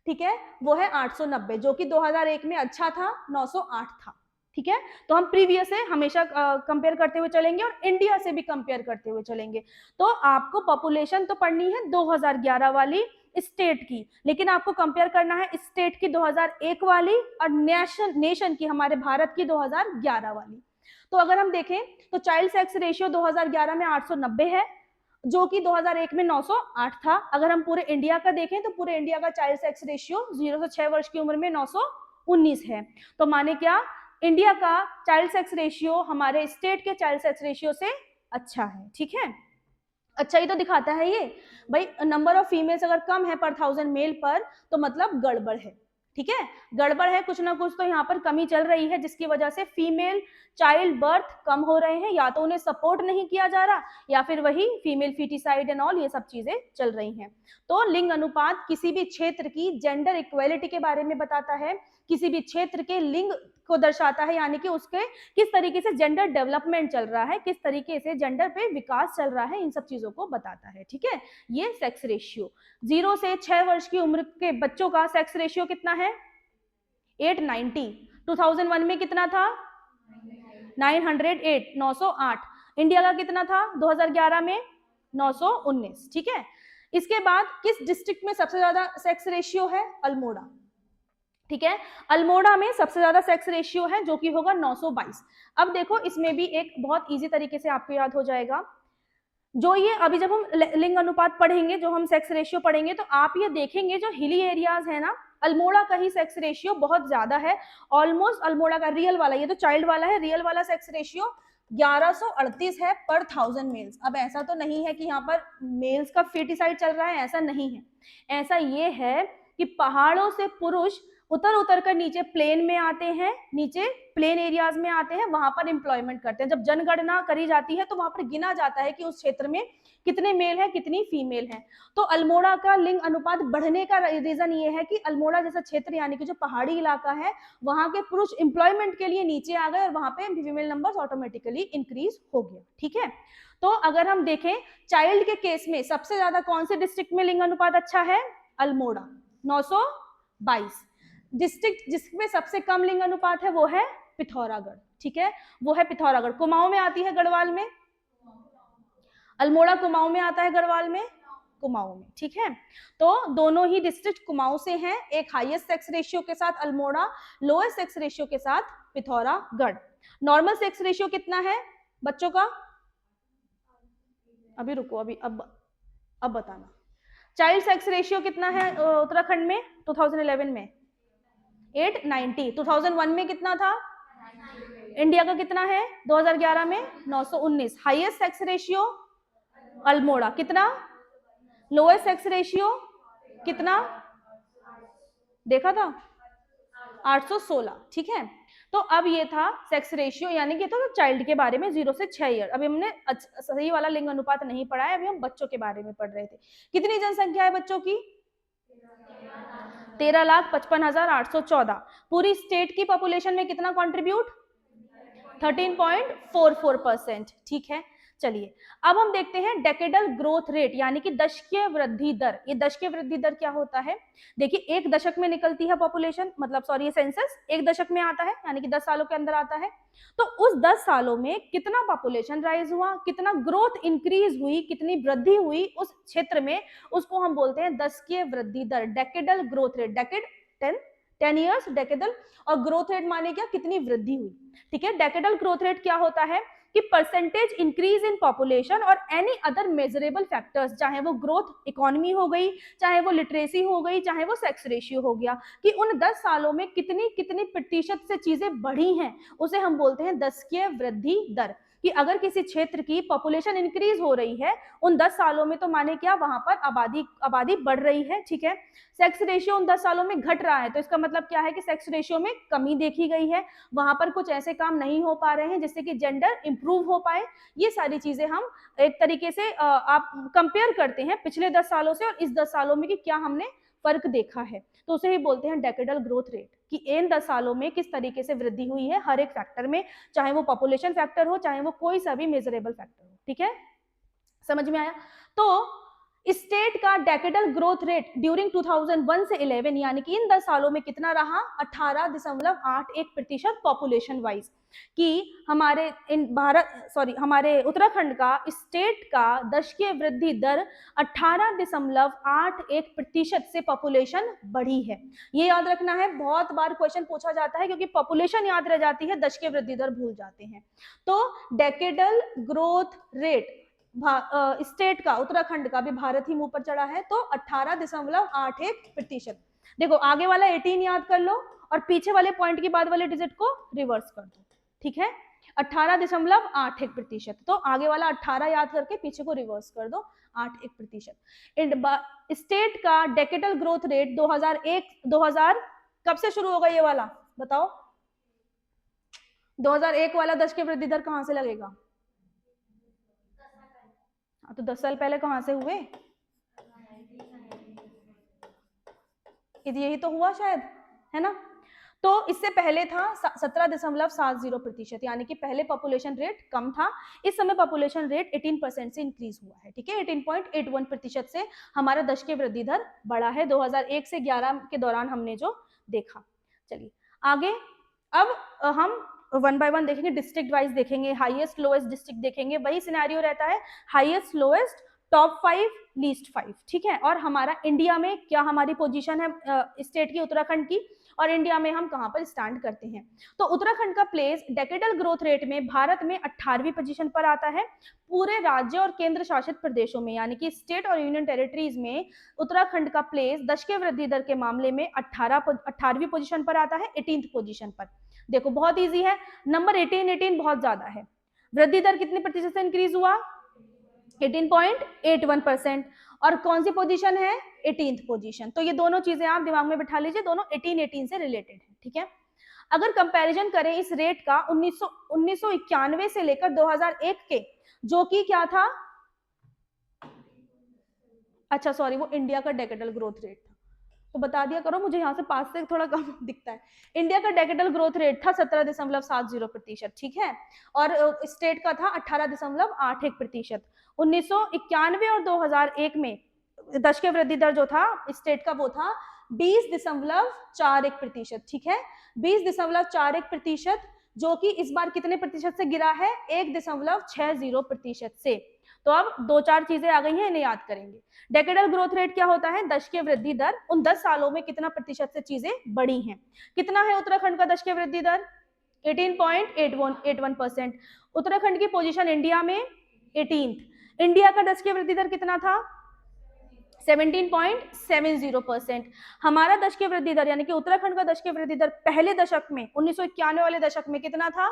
ठीक है, वो है 890, जो कि 2001 में अच्छा था, 908 था। ठीक है, तो हम प्रीवियस से हमेशा कंपेयर करते हुए चलेंगे और इंडिया से भी कंपेयर करते हुए चलेंगे। तो आपको पॉपुलेशन तो पढ़नी है 2011 वाली स्टेट की, लेकिन आपको कंपेयर करना है स्टेट की 2001 वाली और नेशन की, हमारे भारत की 2011 वाली। तो अगर हम देखें तो चाइल्ड सेक्स रेशियो 2011 में 890 है, जो कि 2001 में 908 था। अगर हम पूरे इंडिया का देखें तो पूरे इंडिया का चाइल्ड सेक्स रेशियो 0 से 6 वर्ष की उम्र में 919 है। तो माने क्या, इंडिया का चाइल्ड सेक्स रेशियो हमारे स्टेट के चाइल्ड सेक्स रेशियो से अच्छा है। ठीक है, अच्छा ही तो दिखाता है ये भाई। नंबर ऑफ फीमेल्स अगर कम है पर 1000 मेल पर तो मतलब गड़बड़ है। ठीक है, गड़बड़ है, कुछ ना कुछ तो यहाँ पर कमी चल रही है, जिसकी वजह से फीमेल चाइल्ड बर्थ कम हो रहे हैं, या तो उन्हें सपोर्ट नहीं किया जा रहा या फिर वही फीमेल फीटिसाइड एंड ऑल, ये सब चीजें चल रही हैं। तो लिंग अनुपात किसी भी क्षेत्र की जेंडर इक्वेलिटी के बारे में बताता है, किसी भी क्षेत्र के लिंग को दर्शाता है, यानी कि उसके किस तरीके से जेंडर डेवलपमेंट चल रहा है, किस तरीके से जेंडर पे विकास चल रहा है, इन सब चीजों को बताता है। ठीक है, ये सेक्स रेशियो 0 से 6 वर्ष की उम्र के बच्चों का सेक्स रेशियो कितना है? 890। 2001 में कितना था? 908, 908। इंडिया का कितना था 2011 में? 919। ठीक है, इसके बाद किस डिस्ट्रिक्ट में सबसे ज्यादा सेक्स रेशियो है? अल्मोड़ा। ठीक है, अल्मोड़ा में सबसे ज्यादा सेक्स रेशियो है, जो कि होगा 922। अब देखो इसमें भी एक बहुत इजी तरीके से आपको याद हो जाएगा, जो ये अभी जब हम लिंग अनुपात पढ़ेंगे, जो हम सेक्स रेशियो पढ़ेंगे, तो आप ये देखेंगे जो हिली एरियाज है ना, अल्मोड़ा का ही सेक्स रेशियो बहुत ज्यादा है। ऑलमोस्ट अल्मोड़ा का रियल वाला, ये तो चाइल्ड वाला है, रियल वाला सेक्स रेशियो 1138 है पर 1000 मेल्स। अब ऐसा तो नहीं है कि यहाँ पर मेल्स का फीटिसाइड चल रहा है, ऐसा नहीं है। ऐसा ये है कि पहाड़ों से पुरुष उतर उतर कर नीचे प्लेन में आते हैं, नीचे प्लेन एरियाज में आते हैं, वहां पर एम्प्लॉयमेंट करते हैं। जब जनगणना करी जाती है तो वहां पर गिना जाता है कि उस क्षेत्र में कितने मेल हैं, कितनी फीमेल हैं। तो अल्मोड़ा का लिंग अनुपात बढ़ने का रीजन ये है कि अल्मोड़ा जैसा क्षेत्र, यानी कि जो पहाड़ी इलाका है, वहां के पुरुष एम्प्लॉयमेंट के लिए नीचे आ गए और वहां पे फीमेल नंबर ऑटोमेटिकली इंक्रीज हो गया। ठीक है, तो अगर हम देखें चाइल्ड के केस में सबसे ज्यादा कौन से डिस्ट्रिक्ट में लिंग अनुपात अच्छा है? अल्मोड़ा 922। डिस्ट्रिक्ट जिसमें सबसे कम लिंग अनुपात है वो है पिथौरागढ़। ठीक है, वो है पिथौरागढ़। कुमाऊं में आती है गढ़वाल में? अल्मोड़ा कुमाऊं में आता है गढ़वाल में? कुमाऊं में, ठीक है। तो दोनों ही डिस्ट्रिक्ट कुमाऊं से हैं, एक हाईएस्ट सेक्स रेशियो के साथ अल्मोड़ा, लोएस्ट सेक्स रेशियो के साथ पिथौरागढ़। नॉर्मल सेक्स रेशियो कितना है बच्चों का? अभी रुको, अभी अब बताना। चाइल्ड सेक्स रेशियो कितना है उत्तराखंड में 2011 में? 890। 2001 में कितना था? इंडिया का कितना है 2011 में? 919। हाईएस्ट सेक्स रेशियो अल्मोड़ा कितना? लोएस्ट सेक्स रेशियो कितना देखा था? 816, ठीक है। तो अब ये था सेक्स रेशियो, यानी कि तो चाइल्ड के बारे में 0 से 6 ईयर। अभी हमने सही वाला लिंग अनुपात नहीं पढ़ा है, अभी हम बच्चों के बारे में पढ़ रहे थे। कितनी जनसंख्या है बच्चों की? 13,55,814। पूरी स्टेट की पॉपुलेशन में कितना कंट्रीब्यूट? 13.44%, ठीक है। चलिए अब हम देखते हैं डेकेडल ग्रोथ रेट, यानी कि दशकीय वृद्धि दर। ये दशकीय वृद्धि दर क्या होता है? देखिए, एक दशक में निकलती है पॉपुलेशन, मतलब सॉरी, ये सेंसस एक दशक में आता है, यानी कि 10 सालों के अंदर आता है। तो उस 10 सालों में कितना पॉपुलेशन राइज हुआ, कितना ग्रोथ इंक्रीज हुई, कितनी वृद्धि हुई उस क्षेत्र में, उसको हम बोलते हैं दशकीय वृद्धि दर, decadal growth rate. Decade 10 years, decadal, और ग्रोथ रेट माने क्या? कितनी वृद्धि हुई, ठीक है। डेकेडल ग्रोथ रेट क्या होता है कि परसेंटेज इंक्रीज इन पॉपुलेशन और एनी अदर मेजरेबल फैक्टर्स, चाहे वो ग्रोथ इकोनॉमी हो गई, चाहे वो लिटरेसी हो गई, चाहे वो सेक्स रेशियो हो गया, कि उन 10 सालों में कितनी कितनी प्रतिशत से चीजें बढ़ी हैं, उसे हम बोलते हैं दशकीय वृद्धि दर। कि अगर किसी क्षेत्र की पॉपुलेशन इंक्रीज हो रही है उन 10 सालों में, तो माने क्या? वहां पर आबादी बढ़ रही है, ठीक है। सेक्स रेशियो उन 10 सालों में घट रहा है, तो इसका मतलब क्या है कि सेक्स रेशियो में कमी देखी गई है, वहां पर कुछ ऐसे काम नहीं हो पा रहे हैं जिससे कि जेंडर इंप्रूव हो पाए। ये सारी चीजें हम एक तरीके से आप कंपेयर करते हैं पिछले 10 सालों से और इस 10 सालों में कि क्या हमने फर्क देखा है, तो उसे ही बोलते हैं डेकेडल ग्रोथ रेट, कि इन 10 सालों में किस तरीके से वृद्धि हुई है हर एक फैक्टर में, चाहे वो पॉपुलेशन फैक्टर हो, चाहे वो कोई सा भी मेजरेबल फैक्टर हो, ठीक है। समझ में आया? तो स्टेट का डेकेडल ग्रोथ रेट ड्यूरिंग 2001 से 11, यानी कि इन 10 सालों में कितना रहा? 18.81% पॉपुलेशन वाइज, कि हमारे हमारे उत्तराखंड का स्टेट का दशकीय वृद्धि दर 18.81% से पॉपुलेशन बढ़ी है। ये याद रखना है, बहुत बार क्वेश्चन पूछा जाता है, क्योंकि पॉपुलेशन याद रह जाती है, दशकीय वृद्धि दर भूल जाते हैं। तो डेकेडल ग्रोथ रेट स्टेट का, उत्तराखंड का भी, भारत ही मुंह पर चढ़ा है, तो 18.81%। देखो आगे वाला 18 याद कर लो और पीछे वाले पॉइंट के बाद वाले डिजिट को रिवर्स कर दो, ठीक है। 18.81%, तो आगे वाला 18 याद करके पीछे को रिवर्स कर दो, 81%। स्टेट का डेकेडल ग्रोथ रेट 2000 कब से शुरू होगा ये वाला बताओ? 2001 वाला दशकीय वृद्धि दर कहां से लगेगा? तो 10 साल पहले कहां से हुए? यही तो हुआ शायद, है ना। तो इससे पहले था 17.70%, यानी कि पहले पॉपुलेशन रेट कम था, इस समय पॉपुलेशन रेट 18% से इंक्रीज हुआ है, ठीक है। 18.81% से हमारा दशकीय वृद्धि दर बढ़ा है 2001 से 11 के दौरान हमने जो देखा। चलिए आगे, अब हम वन बाय वन देखेंगे, डिस्ट्रिक्ट वाइज देखेंगे, हाईएस्ट लोएस्ट डिस्ट्रिक्ट देखेंगे, वही सिनेरियो रहता है, हाईएस्ट लोएस्ट, टॉप 5 लीस्ट 5, ठीक है। और हमारा इंडिया में क्या हमारी पोजीशन है स्टेट की, उत्तराखंड की, और इंडिया में हम कहां पर स्टैंड करते हैं। तो उत्तराखंड का प्लेस डेकेडल ग्रोथ रेट में भारत में 18वीं पोजीशन पर आता है। पूरे राज्य और केंद्र शासित प्रदेशों में, यानी कि स्टेट और यूनियन टेरिटरीज में, उत्तराखंड का प्लेस दशकीय वृद्धि दर के मामले में 18वीं पोजीशन पर आता है, 18th पोजीशन पर। देखो बहुत इजी है, नंबर 18 बहुत ज्यादा है। वृद्धि दर कितने प्रतिशत से इंक्रीज हुआ? 18.81%। और कौन सी पोजीशन है? 18th position. तो ये दोनों चीजें आप दिमाग में बिठा लीजिए, दोनों 18 से रिलेटेड है, ठीक है। अगर कंपैरिजन करें इस रेट का 1991 से लेकर 2001 के, जो कि क्या था, अच्छा सॉरी, वो इंडिया का डेकेडल ग्रोथ रेट था, तो बता दिया करो, मुझे यहाँ से पास से थोड़ा कम दिखता है। इंडिया का डेकेडल ग्रोथ रेट था 17.70%, ठीक है, और स्टेट का था 18.81%। 1991 और 2001 में दशकीय वृद्धि दर जो था स्टेट का, वो था 20.41%, ठीक है, 20.41%, जो कि इस बार कितने प्रतिशत से गिरा है? 1.60% से। तो अब 2-4 चीजें आ गई हैं, इन्हें याद करेंगे। डेकेडल ग्रोथ रेट क्या होता है? दशकीय वृद्धि दर, उन 10 सालों में कितना प्रतिशत से चीजें बढ़ी हैं। कितना है उत्तराखंड का दशकीय वृद्धि दर? 18.81%। उत्तराखंड की पोजीशन इंडिया में 18th। इंडिया का दशकीय वृद्धि दर कितना था? 17.70%। हमारा दशकीय वृद्धि दर यानी कि उत्तराखंड का दशकीय वृद्धि दर पहले दशक में 1991 वाले दशक में कितना था?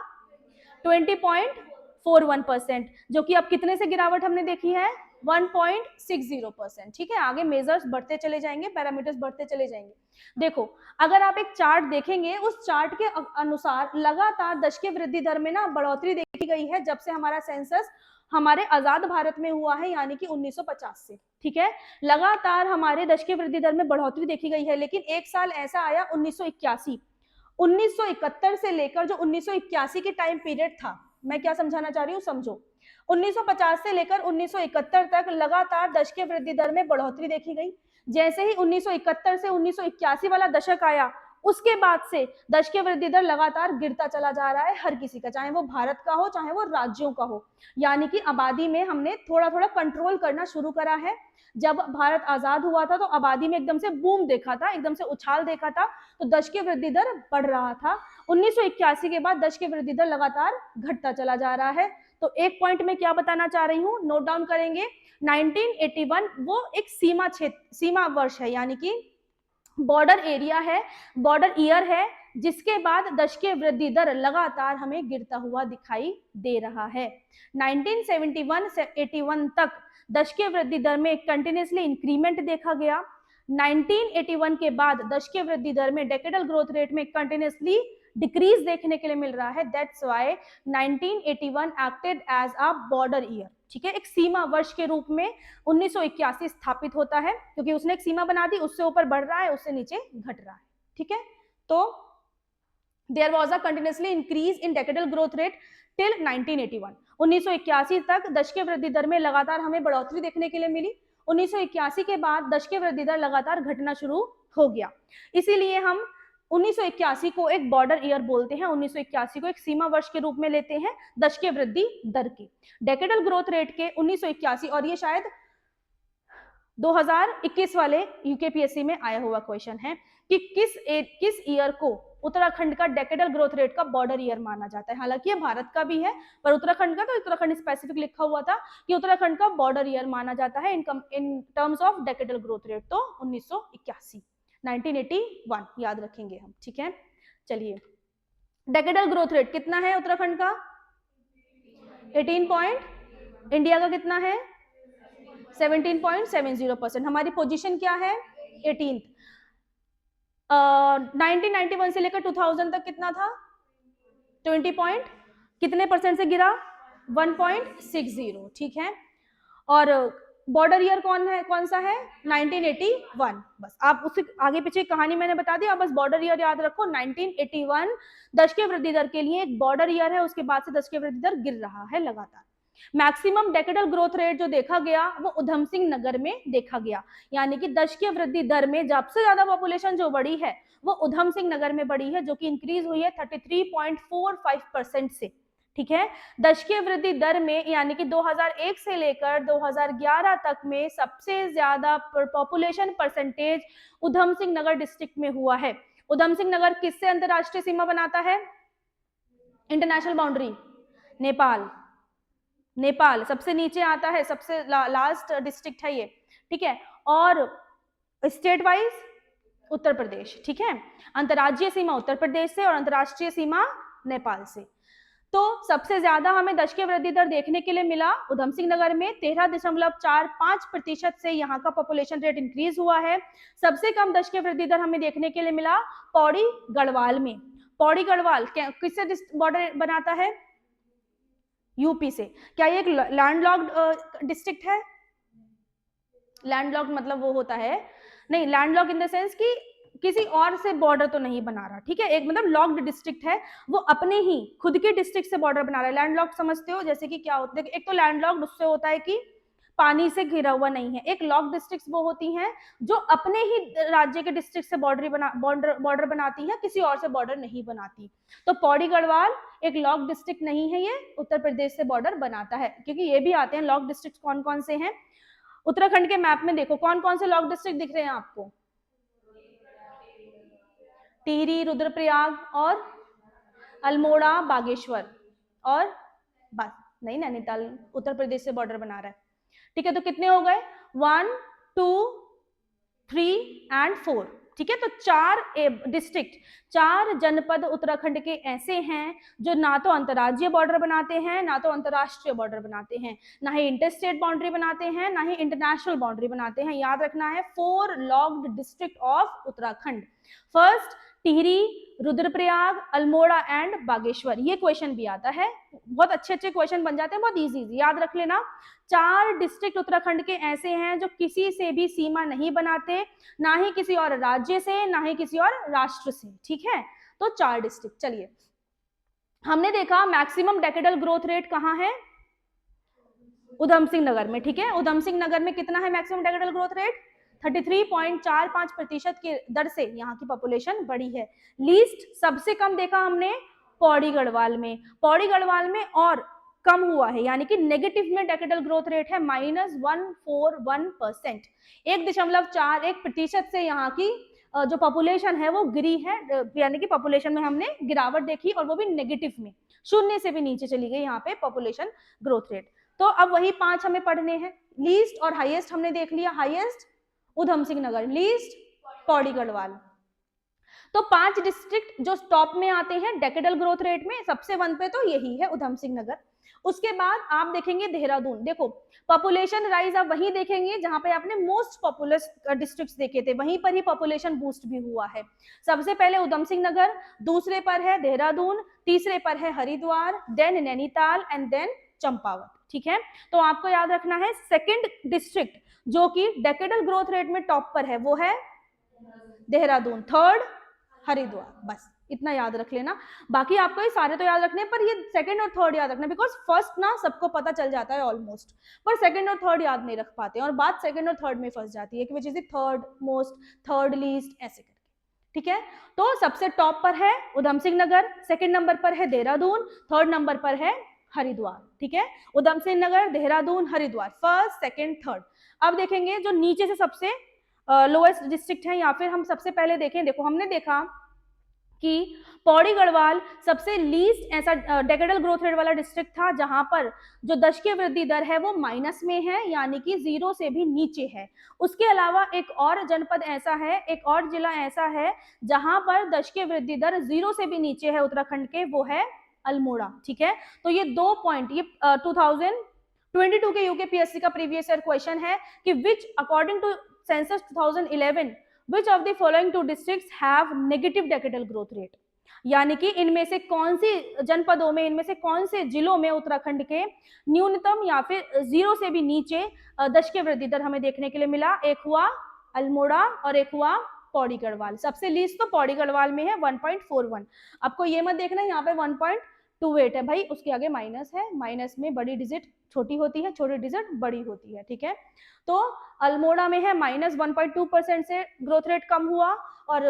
20.41%, जो कि अब कितने से गिरावट हमने देखी है? 1.60%। ठीक है, आगे मेजर्स बढ़ते चले जाएंगे, पैरामीटर्स बढ़ते चले जाएंगे। देखो, अगर आप एक चार्ट देखेंगे, उस चार्ट के अनुसार लगातार दशकीय वृद्धि दर में ना बढ़ोतरी देखी गई है जब से हमारा सेंसस हमारे आजाद भारत में हुआ है, यानी कि 1950 से। ठीक है, लगातार हमारे दशकीय वृद्धि दर में बढ़ोतरी देखी गई है, लेकिन एक साल ऐसा आया 1981, 1971 से लेकर जो 1981 के टाइम पीरियड था, मैं क्या समझाना चाह रही हूँ समझो। 1950 से लेकर 1971 तक लगातार दशकीय वृद्धि दर में बढ़ोतरी देखी गई। जैसे ही 1971 से 1981 वाला दशक आया, उसके बाद से दशकीय वृद्धि दर लगातार गिरता चला जा रहा है हर किसी का, चाहे वो भारत का हो चाहे वो राज्यों का हो। यानी कि आबादी में हमने थोड़ा थोड़ा कंट्रोल करना शुरू करा है। जब भारत आजाद हुआ था तो आबादी में एकदम से बूम देखा था, एकदम से उछाल देखा था, तो दशकीय वृद्धि दर बढ़ रहा था। 1981 के बाद दशकीय वृद्धि दर लगातार घटता चला जा रहा है। तो एक पॉइंट में क्या बताना चाह रही हूँ, नोट डाउन करेंगे। 1981 वो एक सीमा क्षेत्र, सीमा वर्ष है, यानी कि बॉर्डर एरिया है, बॉर्डर ईयर है, जिसके बाद दशकीय वृद्धि दर लगातार हमें गिरता हुआ दिखाई दे रहा है। 1971 से 81 तक दशकीय वृद्धि दर में कंटिन्यूसली इंक्रीमेंट देखा गया। 1981 के बाद दशकीय वृद्धि दर में डेकेडल ग्रोथ रेट में कंटिन्यूसली डिक्रीज देखने के लिए मिल रहा है। That's why 1981 acted as a border year. ठीक है, एक सीमा वर्ष के रूप में 1981 स्थापित होता है, क्योंकि उसने एक सीमा बना दी, उससे ऊपर बढ़ रहा है, उससे नीचे घट रहा है। ठीक है, तो there was a continuously increase in decadal growth rate till 1981। 1981 तक दशकीय वृद्धि दर में लगातार हमें बढ़ोतरी देखने के लिए मिली। 1981 के बाद दशकीय वृद्धि दर लगातार घटना शुरू हो गया। इसीलिए हम 1981 को एक बॉर्डर ईयर बोलते हैं, 1981 को एक सीमा वर्ष के रूप में लेते हैं दशकीय वृद्धि दर की। डेकेडल ग्रोथ रेट के 1981, और ये शायद 2021 वाले यूकेपीएससी में आया हुआ क्वेश्चन है कि किस ईयर को उत्तराखंड का डेकेडल ग्रोथ रेट का बॉर्डर ईयर माना जाता है। हालांकि ये भारत का भी है, पर उत्तराखंड का तो उत्तराखंड स्पेसिफिक लिखा हुआ था कि उत्तराखंड का बॉर्डर ईयर माना जाता है in terms of decadal growth rate, तो 1981, 1981 याद रखेंगे हम। ठीक है, चलिए, डेकेडल ग्रोथ रेट कितना है उत्तराखंड का? 18 पॉइंट, इंडिया का कितना है? 17.70%। हमारी पोजीशन क्या है? 18th। 1991 से लेकर 2000 तक कितना था? 20 पॉइंट कितने परसेंट से गिरा? 1.60। ठीक है, और बॉर्डर ईयर कौन सा है? 1981। बस आप उससे आगे पीछे कहानी मैंने बता दी, आप बस बॉर्डर ईयर याद रखो। 1981 दशकीय वृद्धि दर के लिए एक बॉर्डर ईयर है, उसके बाद से दशकीय वृद्धि दर गिर रहा है लगातार। मैक्सिमम डेकेडल ग्रोथ रेट जो देखा गया वो उधम सिंह नगर में देखा गया, यानी कि दशकीय वृद्धि दर में सबसे ज्यादा पॉपुलेशन जो बढ़ी है वो उधम सिंह नगर में बढ़ी है, जो कि इंक्रीज हुई है 33.45% से। ठीक है, दशकीय वृद्धि दर में यानी कि 2001 से लेकर 2011 तक में सबसे ज्यादा पॉपुलेशन परसेंटेज उधम सिंह नगर डिस्ट्रिक्ट में हुआ है। उधम सिंह नगर किससे अंतरराष्ट्रीय सीमा बनाता है? इंटरनेशनल बाउंड्री नेपाल, नेपाल सबसे नीचे आता है, सबसे लास्ट डिस्ट्रिक्ट है ये। ठीक है, और स्टेट वाइज उत्तर प्रदेश। ठीक है, अंतर्राज्यीय सीमा उत्तर प्रदेश से और अंतर्राष्ट्रीय सीमा नेपाल से। तो सबसे ज्यादा हमें दशकीय वृद्धि दर देखने के लिए मिला उधम सिंह नगर में, 13.45% से यहाँ का पॉपुलेशन रेट इंक्रीज हुआ है। सबसे कम दशकीय वृद्धि दर हमें देखने के लिए मिला पौड़ी गढ़वाल में। पौड़ी गढ़वाल किससे बॉर्डर बनाता है? यूपी से। क्या ये एक लैंडलॉक्ड डिस्ट्रिक्ट है? लैंडलॉक्ड मतलब वो होता है, नहीं, लैंडलॉक्ड इन द सेंस कि किसी और से बॉर्डर तो नहीं बना रहा। ठीक है, एक मतलब लॉक्ड डिस्ट्रिक्ट है, वो अपने ही खुद के डिस्ट्रिक्ट से बॉर्डर बना रहा है। लैंडलॉक्ड समझते हो? जैसे कि क्या होता है, एक तो लैंडलॉक्ड उससे होता है कि पानी से घिरा हुआ नहीं है। एक लॉक डिस्ट्रिक्ट वो होती हैं जो अपने ही राज्य के डिस्ट्रिक्ट से बॉर्डर बनाती है, किसी और से बॉर्डर नहीं बनाती। तो पौड़ी गढ़वाल एक लॉक डिस्ट्रिक्ट नहीं है, ये उत्तर प्रदेश से बॉर्डर बनाता है, क्योंकि ये भी आते हैं लॉक डिस्ट्रिक्ट कौन कौन से हैं। उत्तराखंड के मैप में देखो कौन कौन से लॉक डिस्ट्रिक्ट दिख रहे हैं आपको, टिहरी, रुद्रप्रयाग और अल्मोड़ा, बागेश्वर और बस नहीं, नैनीताल उत्तर प्रदेश से बॉर्डर बना रहा है। ठीक है, तो कितने हो गए, 1 2 3 एंड 4। ठीक है, तो 4 डिस्ट्रिक्ट, 4 जनपद उत्तराखंड के ऐसे हैं जो ना तो अंतर्राज्यीय बॉर्डर बनाते हैं, ना तो अंतर्राष्ट्रीय बॉर्डर बनाते हैं, ना ही इंटरस्टेट बाउंड्री बनाते हैं, ना ही इंटरनेशनल बाउंड्री बनाते हैं। याद रखना है 4 locked district of Uttarakhand. First Tehri, Rudraprayag, Almora and Bageshwar. ये क्वेश्चन भी आता है, बहुत अच्छे अच्छे क्वेश्चन बन जाते हैं, बहुत इजी, याद रख लेना। 4 डिस्ट्रिक्ट उत्तराखंड के ऐसे हैं जो किसी से भी सीमा नहीं बनाते, ना ही किसी और राज्य से, ना ही किसी और राष्ट्र से। ठीक है, तो 4 डिस्ट्रिक्ट। चलिए, हमने देखा मैक्सिमम डेकेडल ग्रोथ रेट कहाँ है, उधम सिंह नगर में। ठीक है, उधम सिंह नगर में कितना है मैक्सिमम डेकेडल ग्रोथ रेट, 33.45% की दर से यहाँ की पॉपुलेशन बढ़ी है। लीस्ट सबसे कम देखा हमने पौड़ी गढ़वाल में, पौड़ी गढ़वाल में और कम हुआ है, यानी कि नेगेटिव में डेकेडल ग्रोथ रेट है -141%, 1.41% से यहाँ की जो पॉपुलेशन है वो गिरी है, यानी कि पॉपुलेशन में हमने गिरावट देखी और वो भी नेगेटिव में, शून्य से भी नीचे चली गई यहाँ पे पॉपुलेशन ग्रोथ रेट। तो अब वही 5 हमें पढ़ने हैं, लीस्ट और हाईएस्ट हमने देख लिया, हाईएस्ट उधम सिंह नगर, लीस्ट पौड़ी गढ़वाल। तो 5 डिस्ट्रिक्ट जो टॉप में आते हैं डेकेडल ग्रोथ रेट में, सबसे 1 पे तो यही है उधम सिंह नगर। उसके बाद आप देखेंगे देहरादून, देखो पॉपुलेशन राइज आप वहीं देखेंगे जहां पे आपने मोस्ट पॉपुलस डिस्ट्रिक्ट्स देखे थे, वहीं पर ही पॉपुलेशन बूस्ट भी हुआ है। सबसे पहले उधम सिंह नगर, दूसरे पर है देहरादून, तीसरे पर है Haridwar, then Nainital and then Champawat. ठीक है, तो आपको याद रखना है सेकंड डिस्ट्रिक्ट जो कि डेकेडल ग्रोथ रेट में टॉप पर है वो है देहरादून, थर्ड हरिद्वार, बस इतना याद रख लेना। बाकी आपको ये सारे तो याद रखने, पर ये सेकंड और थर्ड याद रखना, बिकॉज फर्स्ट ना सबको पता चल जाता है ऑलमोस्ट, पर सेकंड और थर्ड याद नहीं रख पाते और बात सेकंड और थर्ड में फंस जाती है कि which is the third most, third least, ऐसे करके। ठीक है, तो सबसे टॉप पर है उधम सिंह नगर, सेकंड नंबर पर है देहरादून, थर्ड नंबर पर है हरिद्वार। ठीक है, Udham Singh Nagar, Dehradun, Haridwar, first second third. अब देखेंगे जो नीचे से सबसे लोएस्ट डिस्ट्रिक्ट है, या फिर हम सबसे पहले देखें, देखो हमने देखा कि पौड़ी गढ़वाल सबसे लीस्ट ऐसा डेकेडल ग्रोथ रेट वाला डिस्ट्रिक्ट था जहां पर जो दशकीय वृद्धि दर है वो माइनस में है, यानी कि 0 से भी नीचे है। उसके अलावा एक और जनपद ऐसा है, एक और जिला ऐसा है जहां पर दशकीय वृद्धि दर 0 से भी नीचे है उत्तराखंड के, वो है अल्मोड़ा। ठीक है, तो ये 2 पॉइंट, ये 2022 के यूकेपीएससी का प्रीवियस ईयर क्वेश्चन है कि which according to census 2011 which of the following 2 districts have negative decadal growth rate, यानी कि इनमें से कौन सी जनपदों में, इनमें से कौन से जिलों में उत्तराखंड के न्यूनतम या फिर 0 से भी नीचे दशकीय वृद्धि दर हमें देखने के लिए मिला। एक हुआ अल्मोड़ा और एक हुआ पौड़ी गढ़वाल। सबसे लीस्ट तो पौड़ी गढ़वाल में है 1.41। आपको ये मत देखना यहाँ पे 1.28 है भाई, उसके आगे माइनस है, माइनस में बड़ी डिजिट छोटी होती है, छोटी डिजिट बड़ी होती है। ठीक है, तो अल्मोड़ा में है -1.2% से ग्रोथ रेट कम हुआ और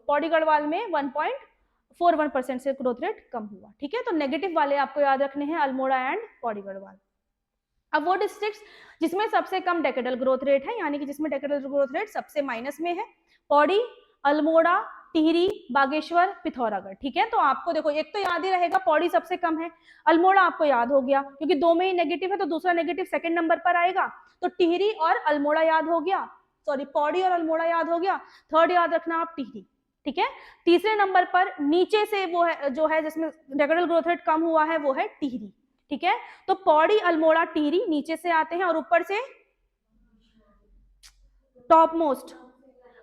पौड़ी गढ़वाल में 1.41% से ग्रोथ रेट कम हुआ। ठीक है, तो नेगेटिव वाले आपको याद रखने हैं अल्मोड़ा एंड पौड़ी गढ़वाल। अब वो डिस्ट्रिक्ट्स जिसमें सबसे कम डेकेडल ग्रोथ रेट है, यानी कि जिसमें डेकेडल ग्रोथ रेट सबसे माइनस में है, पौड़ी, अल्मोड़ा, टिहरी, बागेश्वर, पिथौरागढ़। ठीक है, तो आपको देखो एक तो याद ही रहेगा पौड़ी सबसे कम है, अल्मोड़ा आपको याद हो गया क्योंकि 2 में ही नेगेटिव है तो दूसरा नेगेटिव सेकंड नंबर पर आएगा, तो टिहरी और अल्मोड़ा याद हो गया, सॉरी पौड़ी और अल्मोड़ा याद हो गया, थर्ड याद रखना आप टिहरी। ठीक है, तीसरे नंबर पर नीचे से वो है जो है जिसमें डेकेडल ग्रोथ रेट कम हुआ है वो है टिहरी। ठीक है, तो पौड़ी, अल्मोड़ा, टिहरी नीचे से आते हैं और ऊपर से टॉप मोस्ट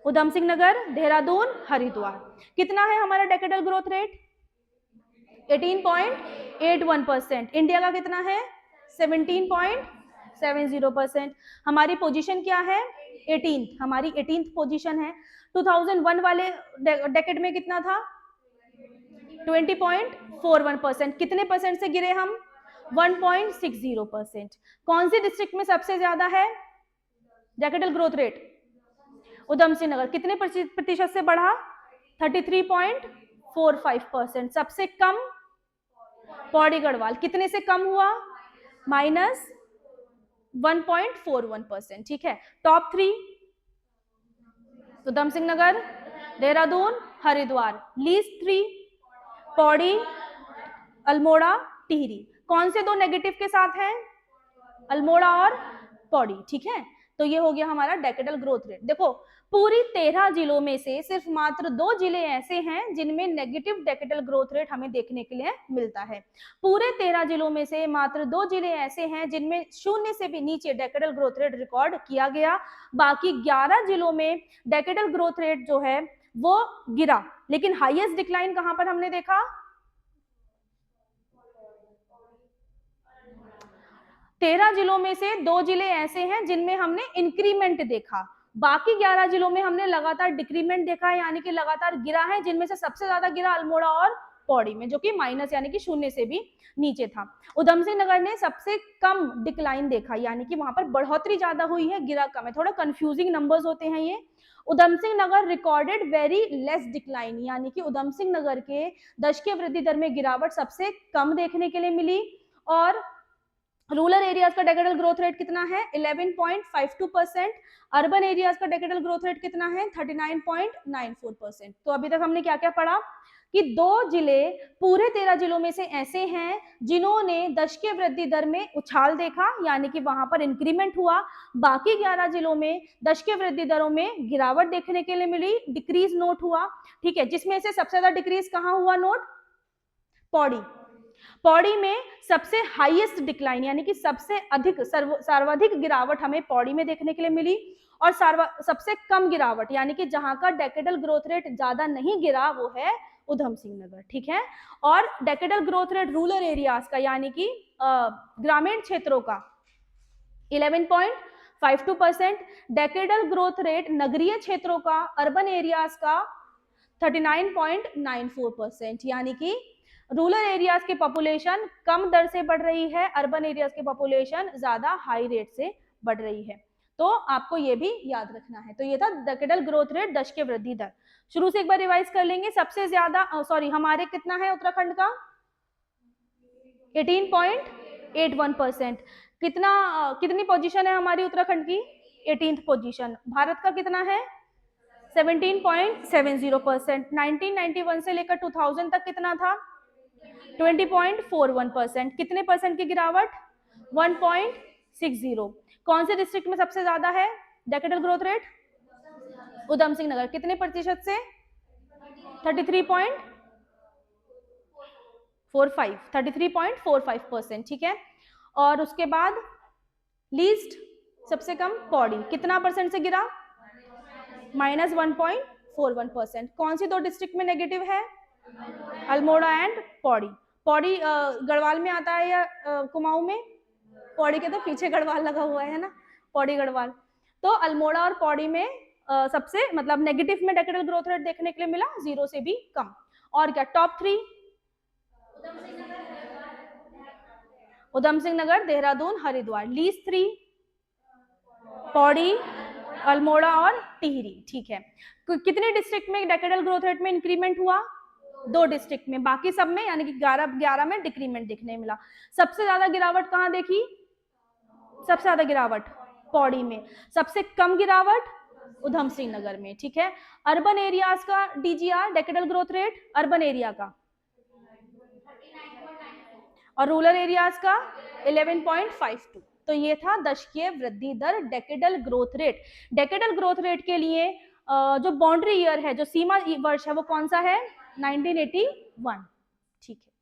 उधम सिंह नगर, देहरादून, हरिद्वार। कितना है हमारा डेकेडल ग्रोथ रेट 18.81%। इंडिया का कितना है 17.70%। हमारी पोजीशन क्या है 18th, हमारी 18th पोजीशन है। 2001 वाले डेकेड में कितना था 20.41%। कितने परसेंट से गिरे हम 1.60%। कौन सी डिस्ट्रिक्ट में सबसे ज्यादा है decadal growth rate? Udham Singh नगर। कितने प्रतिशत से बढ़ा? 33.45%। सबसे कम पौड़ी गढ़वाल। कितने से कम हुआ? -1.41%। ठीक है। टॉप 3 उधम सिंह नगर, देहरादून, हरिद्वार। लीस्ट 3 पौड़ी, अल्मोड़ा, टिहरी। कौन से दो नेगेटिव के साथ हैं? अल्मोड़ा और पौड़ी। ठीक है, तो ये हो गया हमारा डेकेडल ग्रोथ रेट। देखो पूरी 13 जिलों में से सिर्फ मात्र 2 जिले ऐसे हैं जिनमें नेगेटिव डेकेडल ग्रोथ रेट हमें देखने के लिए मिलता है। पूरे 13 जिलों में से मात्र 2 जिले ऐसे हैं जिनमें 0 से भी नीचे डेकेडल ग्रोथ रेट रिकॉर्ड किया गया। बाकी 11 जिलों में डेकेडल ग्रोथ रेट जो है वो गिरा, लेकिन हाईएस्ट डिक्लाइन कहां पर हमने देखा? 13 जिलों में से 2 जिले ऐसे हैं जिनमें हमने इंक्रीमेंट देखा। बाकी 11 जिलों में हमने लगातार डिक्रीमेंट देखा है, यानी कि लगातार गिरा है, जिनमें से सबसे ज्यादा गिरा अल्मोड़ा और पौड़ी में, जो कि माइनस यानी कि 0 से भी नीचे था। उधम सिंह नगर ने सबसे कम डिक्लाइन देखा, यानी कि वहां पर बढ़ोतरी ज्यादा हुई है, गिरा कम है। थोड़ा कंफ्यूजिंग नंबर्स होते हैं ये। उधम सिंह नगर रिकॉर्डेड वेरी लेस डिक्लाइन, यानी कि उधम सिंह नगर के दशकीय वृद्धि दर में गिरावट सबसे कम देखने के लिए मिली। और रूरल एरियाज का डेकेडल ग्रोथ रेट कितना है? 11.52%। अर्बन एरियाज का डेकेडल ग्रोथ रेट कितना है? 39.94%। तो अभी तक हमने क्या क्या पढ़ा कि 2 जिले पूरे 13 जिलों में से ऐसे हैं जिन्होंने दशकीय वृद्धि दर में उछाल देखा, यानी कि वहां पर इंक्रीमेंट हुआ। बाकी 11 जिलों में दशकीय वृद्धि दरों में गिरावट देखने के लिए मिली, डिक्रीज नोट हुआ। ठीक है, जिसमें से सबसे ज्यादा डिक्रीज कहां हुआ नोट? पौड़ी। पौड़ी में सबसे हाईएस्ट डिक्लाइन, यानी कि सबसे अधिक सर्वाधिक गिरावट हमें पौड़ी में देखने के लिए मिली। और सबसे कम गिरावट, यानी कि जहां का डेकेडल ग्रोथ रेट ज्यादा नहीं गिरा, वो है उधम सिंह नगर। ठीक है, और decadal growth rate rural areas का, यानी कि ग्रामीण क्षेत्रों का 11.52%। डेकेडल ग्रोथ रेट नगरीय क्षेत्रों का, अर्बन एरियाज का 39.94%, यानी कि रूरल एरियाज की पॉपुलेशन कम दर से बढ़ रही है, अर्बन एरियाज की पॉपुलेशन ज्यादा हाई रेट से बढ़ रही है। तो आपको ये भी याद रखना है। तो ये था डेकेडल ग्रोथ रेट, दशकीय वृद्धि दर। शुरू से एक बार रिवाइज कर लेंगे। सबसे ज्यादा हमारे कितना है उत्तराखंड का? 18.81%। कितनी पोजीशन है हमारी उत्तराखंड की? 18th position. भारत का कितना है? 17.70%। 1991 से लेकर 2000 तक कितना था? 20.41%। कितने परसेंट की गिरावट? 1.60। कौन से डिस्ट्रिक्ट में सबसे ज्यादा है decadal growth rate? Udham Singh नगर। कितने प्रतिशत से? 33.45%। ठीक है, और उसके बाद लीस्ट सबसे कम पौड़ी। कितना परसेंट से गिरा? -1.41%। कौन सी 2 डिस्ट्रिक्ट में नेगेटिव है? अल्मोड़ा एंड पौड़ी। पौड़ी गढ़वाल में आता है या कुमाऊं में? पौड़ी के तो पीछे गढ़वाल लगा हुआ है ना, पौड़ी गढ़वाल। तो अल्मोड़ा और पौड़ी में सबसे मतलब नेगेटिव में डेकेडल ग्रोथ रेट देखने के लिए मिला, 0 से भी कम। और क्या टॉप 3? उधम सिंह नगर, देहरादून, हरिद्वार। लीस्ट 3 पौड़ी, अल्मोड़ा और टिहरी। ठीक है, कितने डिस्ट्रिक्ट में डेकेडल ग्रोथ रेट में इंक्रीमेंट हुआ? 2 डिस्ट्रिक्ट में। बाकी सब में यानी कि 11 में डिक्रीमेंट दिखने मिला। सबसे ज्यादा गिरावट कहां देखी? सबसे ज्यादा गिरावट पौड़ी में, सबसे कम गिरावट उधम सिंह नगर में। ठीक है, अर्बन एरियाज का DGR decadal growth rate, urban area का, और रूरल एरियाज का 11.52। तो ये था दशकीय वृद्धि दर, decadal growth rate. Decadal growth rate के लिए जो बाउंड्री ईयर है, जो सीमा वर्ष है, वो कौन सा है? 1981। ठीक है,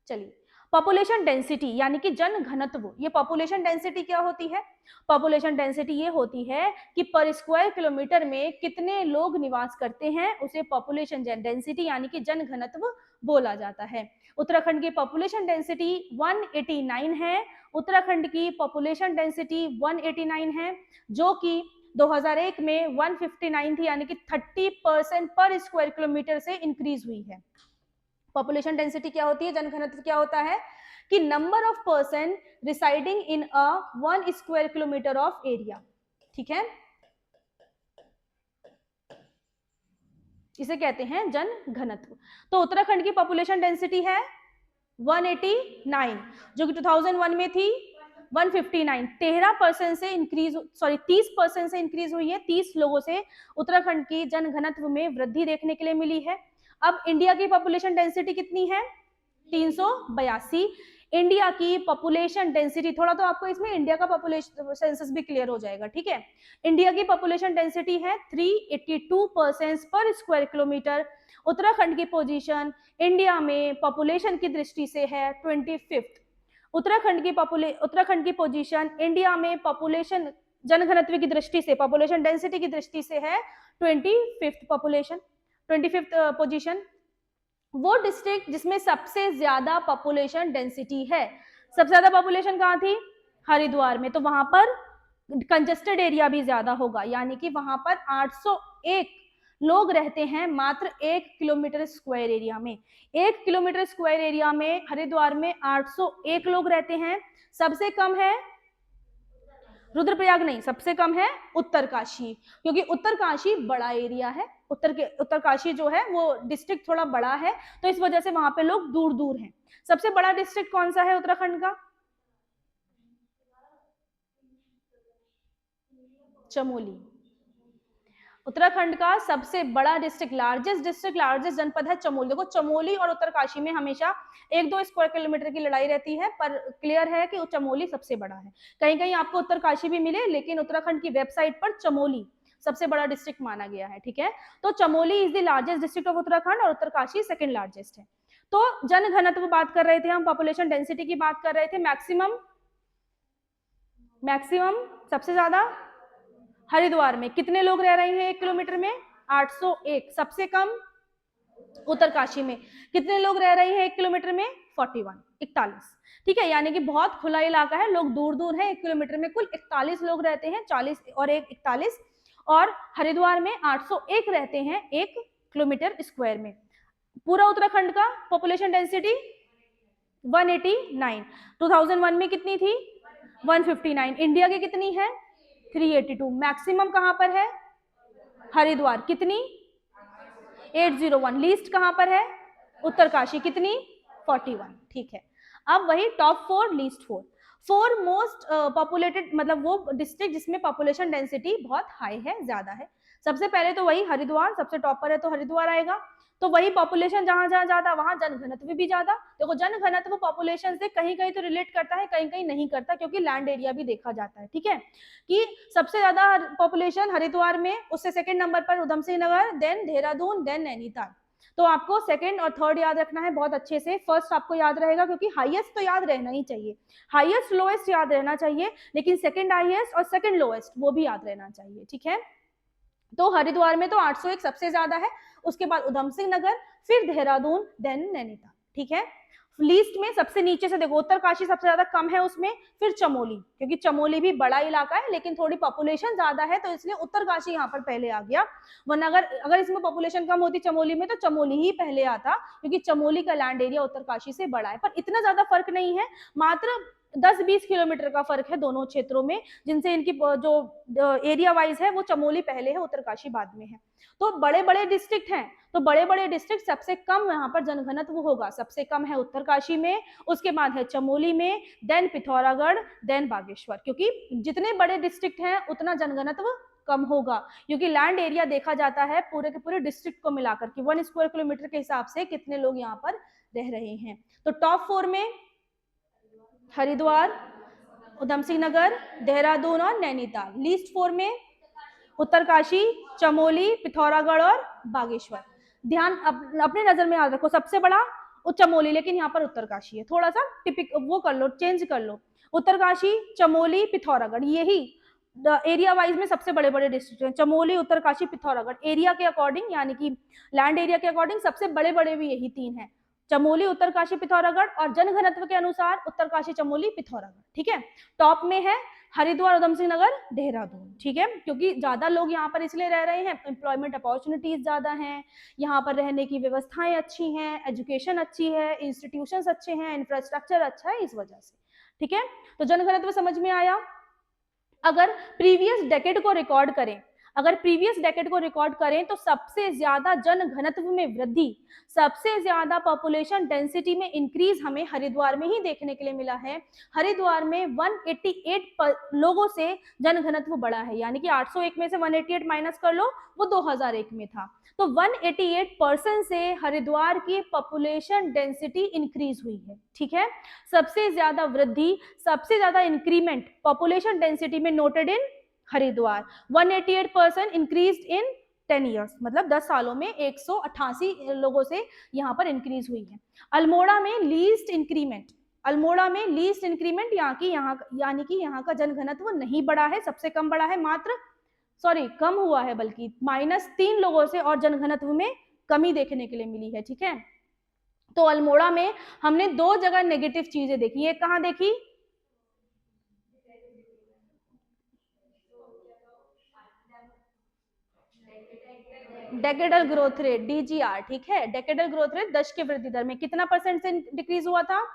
चलिए पॉपुलेशन डेंसिटी यानी कि जन घनत्व। ये पॉपुलेशन डेंसिटी क्या होती है? पॉपुलेशन डेंसिटी ये होती है कि पर स्क्वायर किलोमीटर में कितने लोग निवास करते हैं, उसे पॉपुलेशन डेंसिटी यानी कि जन घनत्व बोला जाता है। उत्तराखंड की पॉपुलेशन डेंसिटी 189 है। उत्तराखंड की पॉपुलेशन डेंसिटी 189 है, जो कि 2001 में 159 थी, यानी कि 30% पर स्क्वायर किलोमीटर से इंक्रीज हुई है। पॉपुलेशन डेंसिटी क्या होती है? जनघनत्व क्या होता है? कि number of person residing in a 1 square kilometre of area, ठीक है, इसे कहते हैं जन घनत्व। तो उत्तराखंड की पॉपुलेशन डेंसिटी है 189, जो कि 2001 में थी 159, 13% से इंक्रीज, सॉरी 30% से इंक्रीज हुई है। 30 लोगों से उत्तराखंड की जन घनत्व में वृद्धि देखने के लिए मिली है। अब इंडिया की पॉपुलेशन डेंसिटी कितनी है? 382। इंडिया की पॉपुलेशन डेंसिटी, थोड़ा तो आपको इसमें इंडिया का पॉपुलेशन सेंसस भी क्लियर हो जाएगा, ठीक है। इंडिया की पॉपुलेशन डेंसिटी है 382 पर्सन पर स्क्वायर किलोमीटर। उत्तराखंड की पोजीशन इंडिया में पॉपुलेशन की दृष्टि से है 25th। उत्तराखंड की पोजीशन इंडिया में पॉपुलेशन जनघनत्व की दृष्टि से, पॉपुलेशन डेंसिटी की दृष्टि से है 25th पोजीशन। वो डिस्ट्रिक्ट जिसमें सबसे ज्यादा पॉपुलेशन डेंसिटी है, सबसे ज्यादा पॉपुलेशन कहाँ थी? हरिद्वार में, तो वहां पर कंजेस्टेड एरिया भी ज्यादा होगा, यानी कि वहां पर 801 लोग रहते हैं मात्र 1 किलोमीटर स्क्वायर एरिया में। 1 किलोमीटर स्क्वायर एरिया में हरिद्वार में 801 लोग रहते हैं। सबसे कम है रुद्रप्रयाग, नहीं, सबसे कम है उत्तरकाशी, क्योंकि उत्तरकाशी बड़ा एरिया है। उत्तरकाशी जो है वो डिस्ट्रिक्ट थोड़ा बड़ा है, तो इस वजह से वहां पे लोग दूर दूर हैं। सबसे बड़ा डिस्ट्रिक्ट कौन सा है उत्तराखंड का? चमोली। उत्तराखंड का सबसे बड़ा डिस्ट्रिक्ट, लार्जेस्ट जनपद है चमोली। देखो चमोली और उत्तरकाशी में हमेशा 1-2 स्क्वायर किलोमीटर की लड़ाई रहती है, पर क्लियर है कि चमोली सबसे बड़ा है। कहीं कहीं आपको उत्तरकाशी भी मिले, लेकिन उत्तराखंड की वेबसाइट पर चमोली सबसे बड़ा डिस्ट्रिक्ट माना गया है, ठीक है। तो Chamoli is the largest district of Uttarakhand और उत्तरकाशी सेकंड लार्जेस्ट है। तो जन घनत्व बात कर रहे थे हम, पॉपुलेशन डेंसिटी की बात कर रहे थे। मैक्सिमम सबसे ज्यादा हरिद्वार में कितने लोग रह रहे हैं 1 किलोमीटर में? 801। सबसे कम उत्तरकाशी में कितने लोग रह रहे हैं 1 किलोमीटर में? 41। ठीक है, यानी कि बहुत खुला इलाका है, लोग दूर दूर हैं। 1 किलोमीटर में कुल 41 लोग रहते हैं, 40 और 1 41, और हरिद्वार में 801 रहते हैं 1 किलोमीटर स्क्वायर में। पूरा उत्तराखंड का पॉपुलेशन डेंसिटी 189। 2001 में कितनी थी? 159। इंडिया की कितनी है? 382। मैक्सिमम कहां पर है? हरिद्वार, कितनी? 801। लीस्ट कहां पर है? उत्तरकाशी, कितनी? 41। ठीक है, अब वही टॉप 4 लीस्ट 4 मोस्ट पॉपुलेटेड, मतलब वो डिस्ट्रिक्ट जिसमें पॉपुलेशन डेंसिटी बहुत हाई है, ज्यादा है। सबसे पहले तो वही हरिद्वार, सबसे टॉप पर है तो हरिद्वार आएगा। तो वही पॉपुलेशन जहां जहां ज्यादा, वहां जनघनत्व भी ज्यादा। देखो जनघनत्व पॉपुलेशन से कहीं कहीं तो रिलेट करता है, कहीं कहीं नहीं करता, क्योंकि लैंड एरिया भी देखा जाता है, ठीक है। कि सबसे ज्यादा पॉपुलेशन हरिद्वार में, उससे सेकंड नंबर पर उधम सिंह नगर, देन देहरादून, देन नैनीताल। तो आपको सेकंड और थर्ड याद रखना है बहुत अच्छे से। फर्स्ट आपको याद रहेगा, क्योंकि हाईएस्ट तो याद रहना ही चाहिए, हाईएस्ट लोएस्ट याद रहना चाहिए, लेकिन सेकंड हाईएस्ट और सेकंड लोएस्ट वो भी याद रहना चाहिए, ठीक है। तो हरिद्वार में तो 801 सबसे ज्यादा है, उसके बाद उधम सिंह नगर, फिर देहरादून, देन नैनीताल, ठीक है। लीस्ट में सबसे नीचे से देखो, उत्तरकाशी सबसे ज्यादा कम है उसमें, फिर चमोली, क्योंकि चमोली भी बड़ा इलाका है लेकिन थोड़ी पॉपुलेशन ज्यादा है, तो इसलिए उत्तरकाशी यहाँ पर पहले आ गया। वरना अगर इसमें पॉपुलेशन कम होती चमोली में, तो चमोली ही पहले आता, क्योंकि चमोली का लैंड एरिया उत्तरकाशी से बड़ा है। पर इतना ज्यादा फर्क नहीं है, मात्र 10-20 किलोमीटर का फर्क है दोनों क्षेत्रों में, जिनसे इनकी जो एरिया वाइज है वो चमोली पहले है, उत्तरकाशी बाद में है। तो बड़े बड़े डिस्ट्रिक्ट हैं, तो बड़े बड़े डिस्ट्रिक्ट सबसे कम यहाँ पर जनघनत्व होगा। सबसे कम है उत्तरकाशी में, उसके बाद है चमोली में, देन पिथौरागढ़, देन बागेश्वर, क्योंकि जितने बड़े डिस्ट्रिक्ट हैं उतना जनघनत्व कम होगा, क्योंकि लैंड एरिया देखा जाता है पूरे के पूरे डिस्ट्रिक्ट को मिलाकर कि 1 स्क्वायर किलोमीटर के हिसाब से कितने लोग यहाँ पर रह रहे हैं। तो टॉप 4 में हरिद्वार, उधम सिंह नगर, देहरादून और नैनीताल। लीस्ट 4 में उत्तरकाशी, चमोली, पिथौरागढ़ और बागेश्वर। ध्यान अपने नजर में याद रखो, सबसे बड़ा चमोली, लेकिन यहाँ पर उत्तरकाशी है। थोड़ा सा टिपिक वो कर लो, चेंज कर लो, उत्तरकाशी, चमोली, पिथौरागढ़, यही एरिया वाइज में सबसे बड़े बड़े डिस्ट्रिक्ट हैं। चमोली, उत्तरकाशी, पिथौरागढ़, एरिया के अकॉर्डिंग, यानी कि लैंड एरिया के अकॉर्डिंग सबसे बड़े बड़े भी यही 3 हैं, चमोली, उत्तरकाशी, पिथौरागढ़, और जनघनत्व के अनुसार उत्तरकाशी, चमोली, पिथौरागढ़, ठीक है। टॉप में है हरिद्वार, उधम सिंह नगर, देहरादून, ठीक है, क्योंकि ज्यादा लोग यहाँ पर इसलिए रह रहे हैं, एम्प्लॉयमेंट अपॉर्चुनिटीज ज्यादा हैं, यहाँ पर रहने की व्यवस्थाएं अच्छी हैं, एजुकेशन अच्छी है, इंस्टीट्यूशंस अच्छे हैं, इंफ्रास्ट्रक्चर अच्छा है, इस वजह से, ठीक है। तो जनघनत्व समझ में आया। अगर प्रीवियस डेकेड को रिकॉर्ड करें, अगर प्रीवियस डेकेड को रिकॉर्ड करें तो सबसे ज्यादा जन घनत्व में वृद्धि, सबसे ज्यादा पॉपुलेशन डेंसिटी में इंक्रीज हमें हरिद्वार में ही देखने के लिए मिला है। हरिद्वार में 188 लोगों से जन घनत्व बढ़ा है, यानी कि 801 में से 188 माइनस कर लो, वो 2001 में था, तो 188% से हरिद्वार की पॉपुलेशन डेंसिटी इंक्रीज हुई है, ठीक है। सबसे ज्यादा वृद्धि, सबसे ज्यादा इंक्रीमेंट पॉपुलेशन डेंसिटी में noted in Haridwar, 188% increase in 10 years, मतलब 10 सालों में 188 लोगों से यहाँ पर इंक्रीज हुई है। अल्मोड़ा में लीस्ट इंक्रीमेंट, अल्मोड़ा में लीस्ट इंक्रीमेंट यानी कि यहाँ का जनघनत्व नहीं बढ़ा है, सबसे कम बढ़ा है, मात्र कम हुआ है, बल्कि -3 लोगों से और जनघनत्व में कमी देखने के लिए मिली है, ठीक है। तो अल्मोड़ा में हमने 2 जगह नेगेटिव चीजें देखी, एक कहां देखी, डेकेडल ग्रोथ रेट, डीजीआर, ठीक है, डेकेडल ग्रोथ रेट दश के वृद्धि दर में कितना परसेंट से डिक्रीज हुआ था,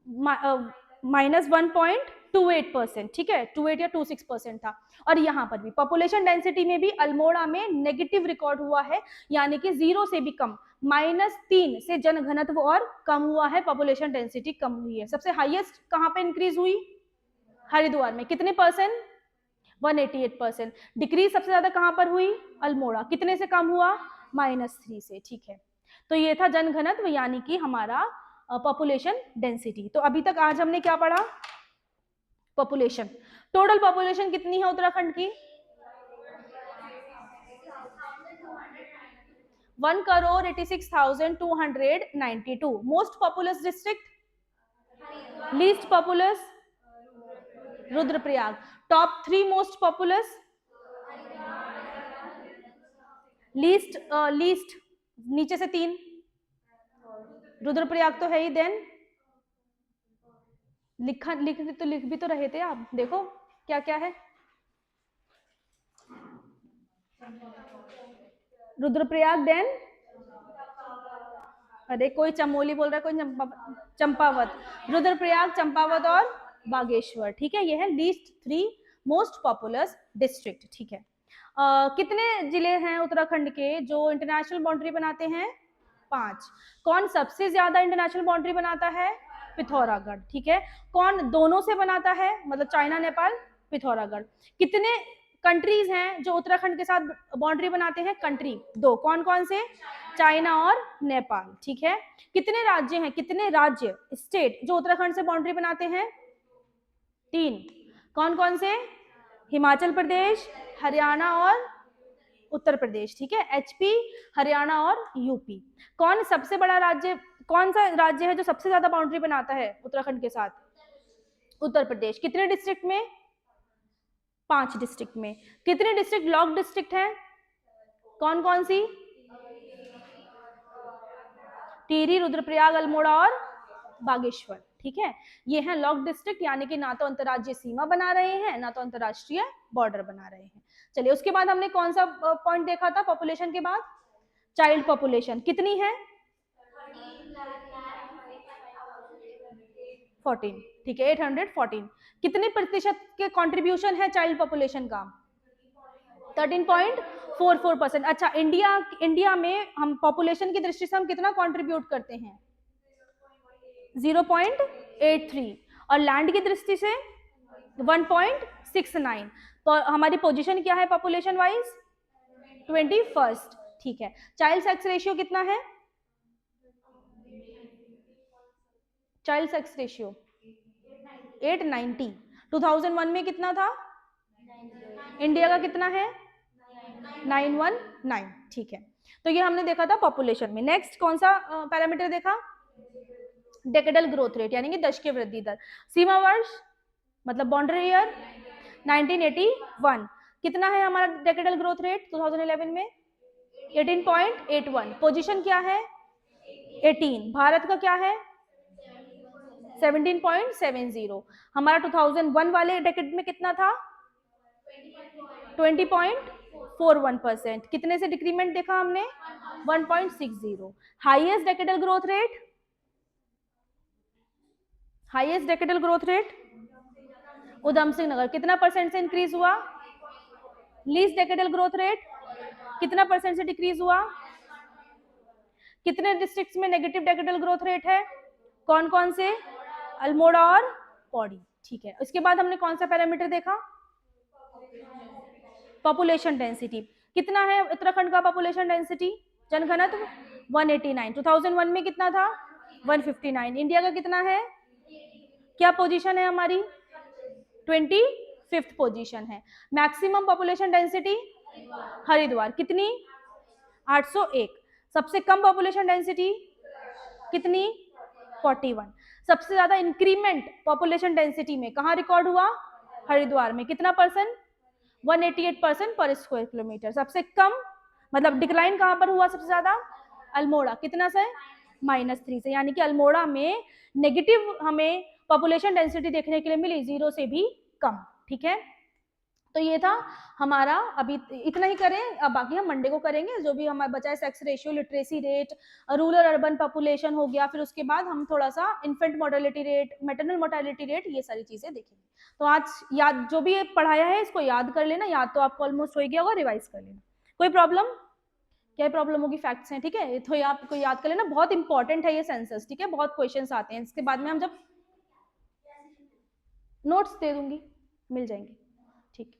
-1.28%, ठीक है, 28 या 26% था। और यहाँ पर भी पॉपुलेशन डेंसिटी में भी अल्मोड़ा में नेगेटिव रिकॉर्ड हुआ है, यानी कि 0 से भी कम, -3 से जनघनत्व और कम हुआ है, पॉपुलेशन डेंसिटी कम हुई है। सबसे हाईएस्ट कहाँ पे इंक्रीज हुई, हरिद्वार में, कितने परसेंट, 188%। डिक्रीज सबसे ज्यादा कहां पर हुई, अल्मोड़ा, कितने से कम हुआ, -3 से, ठीक है। तो ये था जनघनत्व यानी कि हमारा पॉपुलेशन डेंसिटी। तो अभी तक आज हमने क्या पढ़ा, पॉपुलेशन, टोटल पॉपुलेशन कितनी है उत्तराखंड की, 1,86,292। Most populous district, least populous, Rudraprayag. Top 3 most populous, least least नीचे से 3, रुद्रप्रयाग तो है ही, देन लिख भी तो रहे थे आप, देखो क्या क्या है, रुद्रप्रयाग, देन अरे कोई चमोली बोल रहा है, कोई चंपावत, रुद्रप्रयाग, चंपावत और बागेश्वर, ठीक है, ये है लीस्ट 3 मोस्ट पॉपुलस डिस्ट्रिक्ट, ठीक है। कितने जिले हैं उत्तराखंड के जो इंटरनेशनल बाउंड्री बनाते हैं, 5। कौन सबसे ज्यादा इंटरनेशनल बाउंड्री बनाता है, पिथौरागढ़, ठीक है। कौन दोनों से बनाता है, मतलब चाइना नेपाल, पिथौरागढ़। कितने कंट्रीज हैं जो उत्तराखंड के साथ बाउंड्री बनाते हैं, कंट्री 2, कौन कौन से, चाइना और नेपाल, ठीक है। कितने राज्य हैं, कितने राज्य, स्टेट जो उत्तराखंड से बाउंड्री बनाते हैं, 3, कौन कौन से, हिमाचल प्रदेश, हरियाणा और उत्तर प्रदेश, ठीक है, एचपी, हरियाणा और यूपी। कौन सबसे बड़ा राज्य, कौन सा राज्य है जो सबसे ज्यादा बाउंड्री बनाता है उत्तराखंड के साथ, उत्तर प्रदेश। कितने डिस्ट्रिक्ट में, 5 डिस्ट्रिक्ट में। कितने डिस्ट्रिक्ट लॉक डिस्ट्रिक्ट हैं, कौन कौन सी, टिहरी, रुद्रप्रयाग, अल्मोड़ा और बागेश्वर, ठीक है। ये हैं लॉक डिस्ट्रिक्ट, यानी कि ना तो अंतरराज्यीय सीमा बना रहे हैं, ना तो अंतरराष्ट्रीय बॉर्डर बना रहे हैं। चलिए, उसके बाद हमने कौन सा पॉइंट देखा था पॉपुलेशन के बाद, चाइल्ड पॉपुलेशन कितनी है, 14, ठीक है, 814। कितने प्रतिशत के कंट्रीब्यूशन है चाइल्ड पॉपुलेशन का, 13.44%। अच्छा, इंडिया में हम पॉपुलेशन की दृष्टि से हम कितना कंट्रीब्यूट करते हैं, 0.83, और लैंड की दृष्टि से 1.69। तो हमारी पोजीशन क्या है पॉपुलेशन वाइज, 21st, ठीक है। चाइल्ड सेक्स रेशियो कितना है, चाइल्ड सेक्स रेशियो 890। 2001 में कितना था, इंडिया का कितना है, 919, ठीक है। तो ये हमने देखा था पॉपुलेशन में। नेक्स्ट कौन सा पैरामीटर देखा, डेकेडल ग्रोथ रेट, यानी कि दश के वृद्धि दर। सीमा वर्ष मतलब बाउंड्री ईयर 1981। कितना है हमारा डेकेडल ग्रोथ रेट 2011 में, 18.81। पोजीशन क्या है, 18। भारत का क्या है, 17.70। हमारा 2001 वाले डेकेड में कितना था? 20.41%। कितने से डिक्रीमेंट देखा हमने? 1.60। Highest decadal growth rate, highest decadal growth rate Udham Singh Nagar कितना परसेंट से इंक्रीज हुआ? लीस्ट डेकेडल ग्रोथ रेट कितना परसेंट से डिक्रीज हुआ? कितने डिस्ट्रिक्ट्स में नेगेटिव डेकेडल ग्रोथ रेट है? कौन कौन से? अल्मोड़ा और पौड़ी। ठीक है, उसके बाद हमने कौन सा पैरामीटर देखा? Population density. कितना है उत्तराखंड का पॉपुलेशन डेंसिटी, जनघनत्व? 189। 2001 में कितना था? 159। इंडिया का कितना है? क्या पोजीशन है हमारी? 25th पोजीशन है। मैक्सिमम पॉपुलेशन डेंसिटी हरिद्वार कितनी? 801। सबसे कम पॉपुलेशन डेंसिटी कितनी? 41। सबसे ज्यादा इंक्रीमेंट पॉपुलेशन डेंसिटी में कहाँ रिकॉर्ड हुआ? हरिद्वार में। कितना परसेंट? 188% पर स्क्वायर किलोमीटर। सबसे कम मतलब डिक्लाइन कहाँ पर हुआ सबसे ज्यादा? अल्मोड़ा। कितना से? -3 से। यानी कि अल्मोड़ा में नेगेटिव हमें पॉपुलेशन डेंसिटी देखने के लिए मिली, 0 से भी कम। ठीक है, तो ये था हमारा, अभी इतना ही करें, अब बाकी हम मंडे को करेंगे। जो भी हमारा बचा है sex ratio, literacy rate, rural urban population हो गया, फिर उसके बाद हम थोड़ा सा infant mortality rate, maternal mortality rate, ये सारी चीजें देखेंगे। तो आज याद जो भी पढ़ाया है इसको याद कर लेना, याद तो आपको ऑलमोस्ट हो ही गया होगा, रिवाइज कर लेना। कोई प्रॉब्लम? क्या प्रॉब्लम होगी? फैक्ट्स हैं, ठीक है, तो आपको याद कर लेना, बहुत इंपॉर्टेंट है ये सेंसस। ठीक है, बहुत क्वेश्चंस आते हैं इसके बाद में, हम जब नोट्स दे दूंगी मिल जाएंगे। ठीक है।